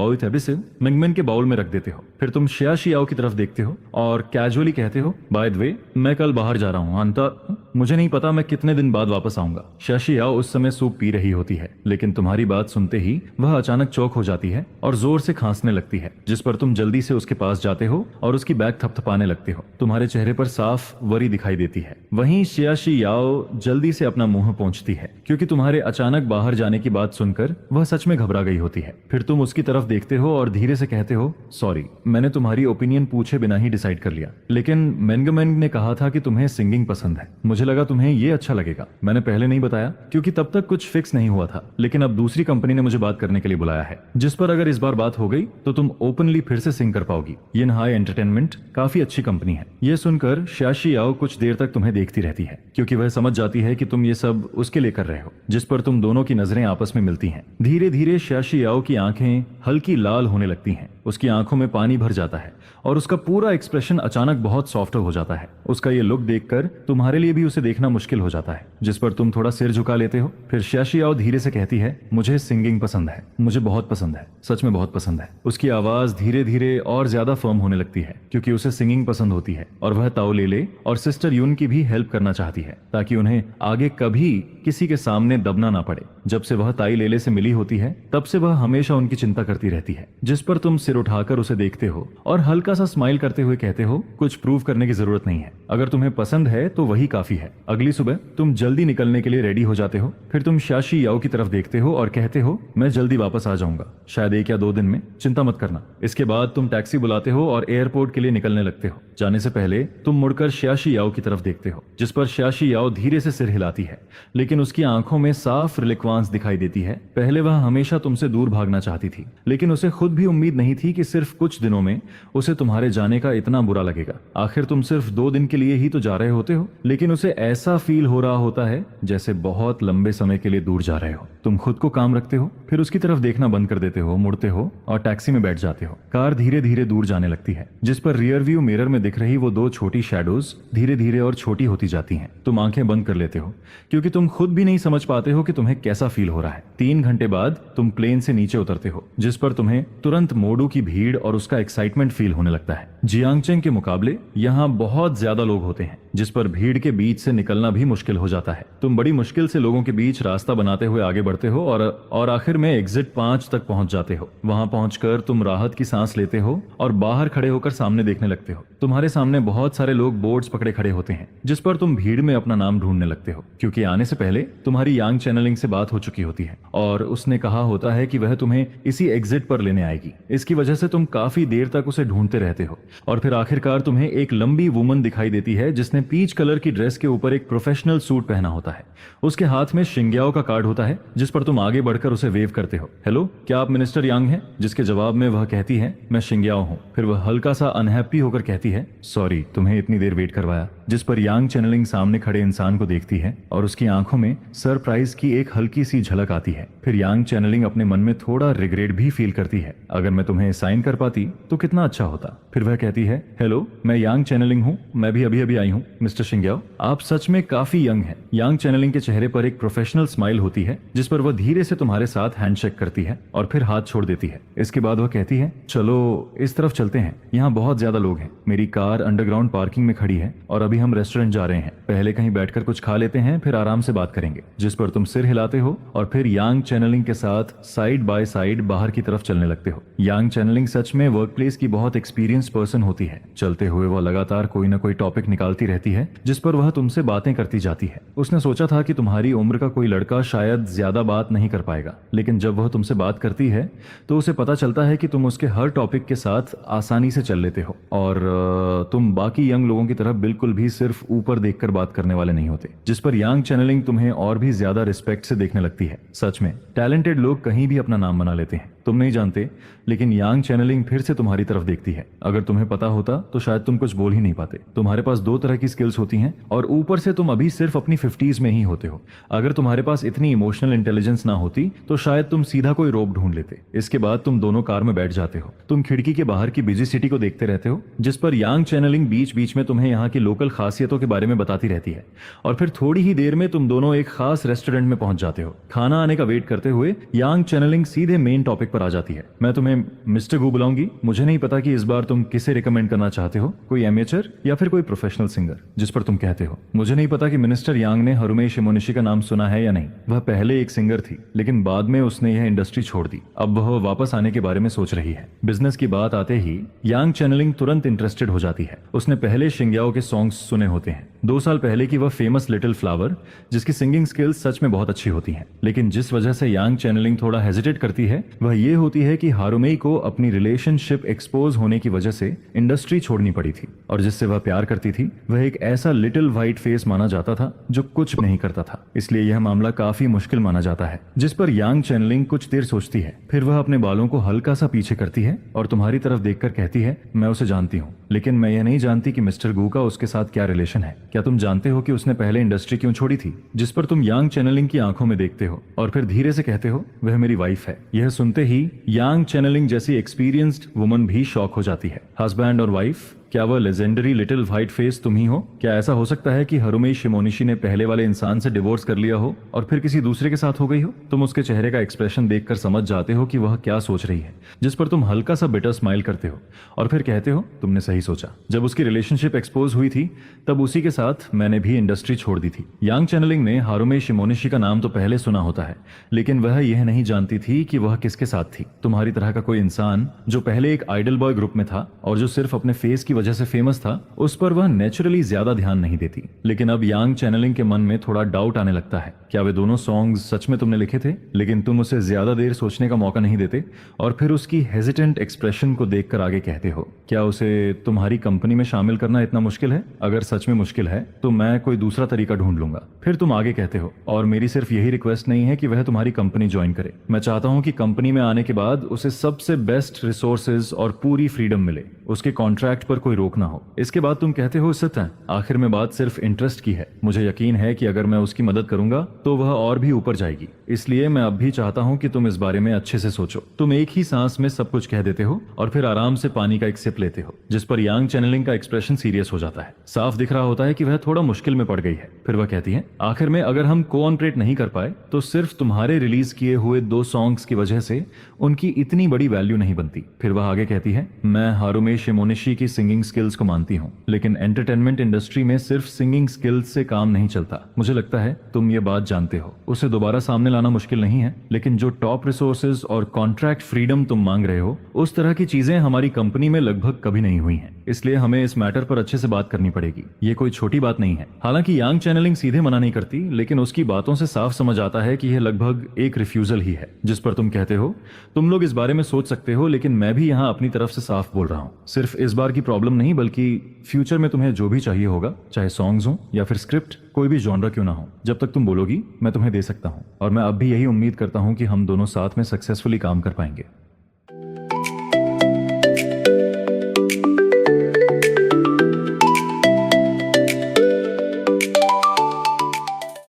बाउल में रख देते हो। फिर तुम शियाशी याओ की तरफ देखते हो और कैजुअली कहते हो, बाय द वे मैं कल बाहर जा रहा हूँ अंतर मुझे नहीं पता मैं कितने दिन बाद वापस आऊंगा। शियाशी याओ उस समय सूप पी रही होती है, लेकिन तुम्हारी बात सुनते ही वह अचानक चौक हो जाती है और जोर से खांसने लगती है, जिस पर तुम जल्दी से उसके पास जाते हो और उसकी बैग थपथपाने लगते हो। तुम्हारे चेहरे पर साफ वरी दिखाई देती है। वहीं शियाशी याओ जल्दी से अपना मुंह पोंछती है, क्योंकि तुम्हारे अचानक बाहर जाने की बात सुनकर वह सच में घबरा गई होती है। फिर तुम उसकी तरफ देखते हो और धीरे से कहते हो, सॉरी मैंने तुम्हारी ओपिनियन पूछे बिना ही डिसाइड कर लिया, लेकिन मेंगमेंग ने कहा था कि तुम्हें सिंगिंग पसंद है। मुझे लगा तुम्हें ये अच्छा लगेगा। मैंने पहले नहीं बताया क्योंकि तब तक कुछ फिक्स नहीं हुआ था, लेकिन अब दूसरी कंपनी ने मुझे बात करने के लिए बुलाया है, जिस पर अगर इस बार बात हो गई तो तुम ओपनली फिर से सिंग कर पाओगी। ये हाई एंटरटेनमेंट काफी अच्छी कंपनी है। यह सुनकर शियाशी याओ कुछ देर तक तुम्हें देखती रहती है, क्योंकि वह समझ जाती है कि तुम ये सब उसके लिए कर रहे हो, जिस पर तुम दोनों की नजरें आपस में मिलती हैं। धीरे धीरे शियाशी याओ की आंखें हल्की लाल होने लगती हैं, उसकी आंखों में पानी भर जाता है और उसका पूरा एक्सप्रेशन अचानक बहुत सॉफ्ट हो जाता है। उसका ये लुक देखकर तुम्हारे लिए भी उसे देखना मुश्किल हो जाता है, जिस पर तुम थोड़ा सिर झुका लेते हो। फिर शियाशी याओ धीरे से कहती है, मुझे सिंगिंग पसंद है, मुझे बहुत पसंद है, सच में बहुत पसंद है। उसकी आवाज धीरे धीरे और ज्यादा फर्म होने लगती है, क्योंकि उसे सिंगिंग पसंद होती है और वह ताओ लेले और सिस्टर यून की भी हेल्प करना चाहती है, ताकि उन्हें आगे कभी किसी के सामने दबना ना पड़े। जब से वह ताई लेले से मिली होती है तब से वह हमेशा उनकी चिंता करती रहती है, जिस पर तुम सिर उठाकर उसे देखते हो और हल्का सा स्माइल करते हुए कहते हो, कुछ प्रूव करने की जरूरत नहीं है, अगर तुम्हें पसंद है तो वही काफी है। अगली सुबह तुम जल्दी निकलने के लिए रेडी हो जाते हो। फिर तुम शियाशी याओ की तरफ देखते हो और कहते हो, मैं जल्दी वापस आ जाऊंगा, शायद 1 या 2 दिन में, चिंता मत करना। इसके बाद तुम टैक्सी बुलाते हो और एयरपोर्ट के लिए निकलने लगते हो। जाने से पहले तुम मुड़कर शियाशी याओ की तरफ देखते हो, जिस पर शियाशी याओ धीरे से सिर हिलाती है, लेकिन उसकी आंखों में साफ रिलिक्वांस दिखाई देती है। पहले वह हमेशा तुमसे दूर भागना चाहती थी, लेकिन उसे खुद भी उम्मीद नहीं थी कि सिर्फ कुछ दिनों में उसे तुम्हारे जाने का इतना बुरा लगेगा। आखिर तुम सिर्फ 2 दिन के लिए ही तो जा रहे होते हो, लेकिन उसे ऐसा फील हो रहा होता है जैसे बहुत लंबे समय के लिए दूर जा रहे हो। तुम खुद को काम रखते हो, फिर उसकी तरफ देखना बंद कर देते हो, मुड़ते हो और टैक्सी में बैठ जाते हो। कार धीरे धीरे दूर जाने लगती है, जिस पर रियर व्यू मिरर में दिख रही वो 2 छोटी शैडोज धीरे धीरे और छोटी होती जाती हैं। तुम आंखें बंद कर लेते हो, क्योंकि तुम खुद भी नहीं समझ पाते हो कि तुम्हें कैसा फील हो रहा है। 3 घंटे बाद तुम प्लेन से नीचे उतरते हो, जिस पर तुम्हें तुरंत मोडू की भीड़ और उसका एक्साइटमेंट फील होने लगता है। जियांगचेंग के मुकाबले यहाँ बहुत ज्यादा लोग होते हैं, जिस पर भीड़ के बीच से निकलना भी मुश्किल हो जाता है। तुम बड़ी मुश्किल से लोगों के बीच रास्ता बनाते हुए आगे बढ़ते हो और आखिर में एग्जिट 5 तक पहुंच जाते हो। वहां पहुंचकर तुम राहत की सांस लेते हो और बाहर खड़े होकर सामने देखने लगते हो। तुम्हारे सामने बहुत सारे लोग बोर्ड्स पकड़े खड़े होते हैं, जिस पर तुम भीड़ में अपना नाम ढूंढने लगते हो, क्योंकि आने से पहले तुम्हारी यांग चैनलिंग से बात हो चुकी होती है और उसने कहा होता है कि वह तुम्हें इसी एग्जिट पर लेने आएगी। इसकी वजह से तुम काफी देर तक उसे ढूंढते रहते हो और फिर आखिरकार तुम्हें एक लंबी वुमन दिखाई देती है, जिसने पीच कलर की ड्रेस के ऊपर एक प्रोफेशनल सूट पहना होता है। उसके हाथ में शिंग्याओ का कार्ड होता है, जिस पर तुम आगे बढ़कर उसे वेव करते हो, हेलो क्या आप मिनिस्टर यांग हैं? जिसके जवाब में वह कहती है, मैं शिंग्याओ हूँ। फिर वह हल्का सा अनहैप्पी होकर कहती है, सॉरी तुम्हें इतनी देर वेट करवाया। जिस पर यांग चैनलिंग सामने खड़े इंसान को देखती है और उसकी आंखों में सरप्राइज की एक हल्की सी झलक आती है। फिर यांग चैनलिंग अपने मन में थोड़ा रिग्रेट भी फील करती है, अगर मैं तुम्हें साइन कर पाती तो कितना अच्छा होता। फिर वह कहती है, हेलो मैं यांग चैनलिंग हूँ, मैं भी अभी आई हूँ। मिस्टर शिंग्याओ आप सच में काफी यंग हैं। यांग चैनलिंग के चेहरे पर एक प्रोफेशनल स्माइल होती है, जिस पर वह धीरे से तुम्हारे साथ हैंडशेक करती है और फिर हाथ छोड़ देती है। इसके बाद वह कहती है, चलो इस तरफ चलते हैं, यहाँ बहुत ज्यादा लोग हैं। मेरी कार अंडरग्राउंड पार्किंग में खड़ी है और अभी हम रेस्टोरेंट जा रहे हैं। पहले कहीं बैठकर कुछ खा लेते हैं, फिर आराम से बात करेंगे। जिस पर तुम सिर हिलाते हो और फिर यांग चैनलिंग के साथ साइड बाय साइड बाहर की तरफ चलने लगते हो। यांग चैनलिंग सच में वर्कप्लेस की बहुत एक्सपीरियंस पर्सन होती है। चलते हुए वह लगातार कोई ना कोई टॉपिक निकालती रहती है, जिस पर वह तुमसे बातें करती जाती है। उसने सोचा था कि तुम्हारी उम्र का कोई लड़का शायद ज्यादा बात नहीं कर पाएगा, लेकिन जब वह तुमसे बात करती है तो उसे पता चलता है कि तुम उसके हर टॉपिक के साथ आसानी से चल लेते हो और तुम बाकी यंग लोगों की तरह बिल्कुल भी सिर्फ ऊपर देखकर बात करने वाले नहीं होते। जिस पर यांग चैनलिंग तुम्हें और भी ज्यादा रिस्पेक्ट से देखने लगती है। सच में टैलेंटेड लोग कहीं भी अपना नाम बना लेते हैं, तुम नहीं जानते, लेकिन यांग चैनलिंग फिर से तुम्हारी तरफ देखती है। अगर तुम्हें पता होता तो शायद तुम कुछ बोल ही नहीं पाते। तुम्हारे पास 2 तरह की स्किल्स होती हैं और ऊपर से तुम अभी सिर्फ अपनी 50s में ही होते हो। अगर तुम्हारे पास इतनी इमोशनल इंटेलिजेंस ना होती तो शायद तुम सीधा कोई रोब ढूंढ लेते। इसके बाद तुम दोनों कार में बैठ जाते हो। तुम खिड़की के बाहर की बिजी सिटी को देखते रहते हो, जिस पर यांग चैनलिंग बीच बीच में तुम्हें यहाँ की लोकल खासियतों के बारे में बताती रहती है और फिर थोड़ी ही देर में तुम दोनों एक खास रेस्टोरेंट में पहुंच जाते हो। खाना आने का वेट करते हुए यांग चैनलिंग सीधे मेन टॉपिक पर आ जाती है। मैं तुम्हें मिस्टर गू बुलाऊंगी। मुझे नहीं पता कि इस बार तुम किसे रिकमेंड करना चाहते हो, कोई एमेचर या फिर कोई प्रोफेशनल सिंगर जिस पर तुम कहते हो। मुझे नहीं पता कि मिनिस्टर यांग ने हारुमे शिमोनिशी का नाम सुना है या नहीं। वह पहले एक सिंगर थी, लेकिन बाद में उसने यह इंडस्ट्री छोड़ दी। अब वह वापस आने के बारे में सोच रही है। बिजनेस की बात आते ही यांग चैनलिंग तुरंत इंटरेस्टेड हो जाती है। उसने पहले शिंग्याओ के सॉन्ग्स सुने होते हैं 2 साल पहले की वह फेमस लिटिल फ्लावर, जिसकी सिंगिंग स्किल्स सच में बहुत अच्छी होती हैं। लेकिन जिस वजह से यांग चैनलिंग थोड़ा हेजिटेट करती है वह ये होती है कि हारुमेई को अपनी रिलेशनशिप एक्सपोज होने की वजह से इंडस्ट्री छोड़नी पड़ी थी, और जिससे वह प्यार करती थी वह एक ऐसा लिटिल व्हाइट फेस माना जाता था जो कुछ नहीं करता था। इसलिए यह मामला काफी मुश्किल माना जाता है, जिस पर यांग चैनलिंग कुछ देर सोचती है। फिर वह अपने बालों को हल्का सा पीछे करती है और तुम्हारी तरफ देखकर कहती है, मैं उसे जानती हूँ, लेकिन मैं यह नहीं जानती कि मिस्टर गू का उसके साथ क्या रिलेशन है। क्या तुम जानते हो कि उसने पहले इंडस्ट्री क्यों छोड़ी थी? जिस पर तुम यांग चैनलिंग की आंखों में देखते हो और फिर धीरे से कहते हो, वह मेरी वाइफ है। यह सुनते ही यांग चैनलिंग जैसी एक्सपीरियंस्ड वुमन भी शॉक हो जाती है। हस्बैंड और वाइफ, क्या वह लेजेंडरी लिटिल व्हाइट फेस तुम ही हो? क्या ऐसा हो सकता है कि हारुमेई शिमोनिशी ने पहले वाले इंसान से डिवोर्स कर लिया हो और फिर किसी दूसरे के साथ हो गई हो? तुम उसके चेहरे का एक्सप्रेशन देखकर समझ जाते हो कि वह क्या सोच रही है, जिस पर तुम हल्का सा बिटर स्माइल करते हो और फिर कहते हो, तुमने सही सोचा। जब उसकी रिलेशनशिप एक्सपोज हुई थी तब उसी के साथ मैंने भी इंडस्ट्री छोड़ दी थी। यांग चैनलिंग ने हारुमेई शिमोनिशी का नाम तो पहले सुना होता है, लेकिन वह यह नहीं जानती थी कि वह किसके साथ थी। तुम्हारी तरह का कोई इंसान जो पहले एक आइडल बॉय ग्रुप में था और जो सिर्फ अपने फेस की वजह से फेमस था, उस पर वह नेचुरली ज्यादा ध्यान नहीं देती। लेकिन अब यांग चैनलिंग के मन में थोड़ा डाउट आने लगता है, क्या वे दोनों सॉन्ग्स सच में तुमने लिखे थे? लेकिन तुम उसे ज्यादा देर सोचने का मौका नहीं देते और फिर उसकी हेजिटेंट एक्सप्रेशन को देखकर आगे कहते हो, क्या उसे तुम्हारी कंपनी में शामिल करना इतना मुश्किल है? अगर सच में मुश्किल है तो मैं कोई दूसरा तरीका ढूंढ लूंगा। फिर तुम आगे कहते हो, और मेरी सिर्फ यही रिक्वेस्ट नहीं है कि वह तुम्हारी कंपनी ज्वाइन करे। मैं चाहता हूं कि कंपनी में आने के बाद उसे सबसे बेस्ट रिसोर्सेज और पूरी फ्रीडम मिले, उसके कॉन्ट्रैक्ट पर कोई रोक ना हो। इसके बाद तुम कहते हो, सत्य, आखिर में बात सिर्फ इंटरेस्ट की है। मुझे यकीन है कि अगर मैं उसकी मदद करूंगा तो वह और भी ऊपर जाएगी। इसलिए मैं अब भी चाहता हूं कि तुम इस बारे में अच्छे से सोचो। तुम एक ही सांस में सब कुछ कह देते हो और फिर आराम से पानी का एक सिप लेते हो, जिस पर यांग चैनलिंग का एक्सप्रेशन सीरियस हो जाता है। साफ दिख रहा होता है कि वह थोड़ा मुश्किल में पड़ गई है। फिर वह कहती है, आखिर में अगर हम कोऑपरेट नहीं कर पाए तो सिर्फ तुम्हारे रिलीज किए हुए 2 सॉन्ग्स की वजह से उनकी इतनी बड़ी वैल्यू नहीं बनती। फिर वह आगे कहती है, मैं हारुमेई शिमोनिशी की सिंगिंग स्किल्स को मानती हूँ, लेकिन एंटरटेनमेंट इंडस्ट्री में सिर्फ सिंगिंग स्किल्स से काम नहीं चलता। मुझे लगता है तुम ये बात जानते हो। उसे दोबारा सामने लाना मुश्किल नहीं है, लेकिन जो टॉप रिसोर्सेज और कॉन्ट्रैक्ट फ्रीडम तुम मांग रहे हो, उस तरह की चीजें हमारी कंपनी में लगभग कभी नहीं हुई हैं। इसलिए हमें इस मैटर पर अच्छे से बात करनी पड़ेगी। ये कोई छोटी बात नहीं है। हालांकि यांग चैनलिंग सीधे मना नहीं करती, लेकिन उसकी बातों से साफ समझ आता है कि यह लगभग एक रिफ्यूजल ही है। जिस पर तुम कहते हो, तुम लोग इस बारे में सोच सकते हो, लेकिन मैं भी यहाँ अपनी तरफ से साफ बोल रहा हूँ। सिर्फ इस बार की प्रॉब्लम नहीं, बल्कि फ्यूचर में तुम्हें जो भी चाहिए होगा, चाहे सॉन्ग्स हो या फिर स्क्रिप्ट, कोई भी जॉनरा क्यों ना हो, जब तक तुम बोलोगी मैं तुम्हें दे सकता हूँ। और मैं अब भी यही उम्मीद करता हूँ कि हम दोनों साथ में सक्सेसफुली काम कर पाएंगे।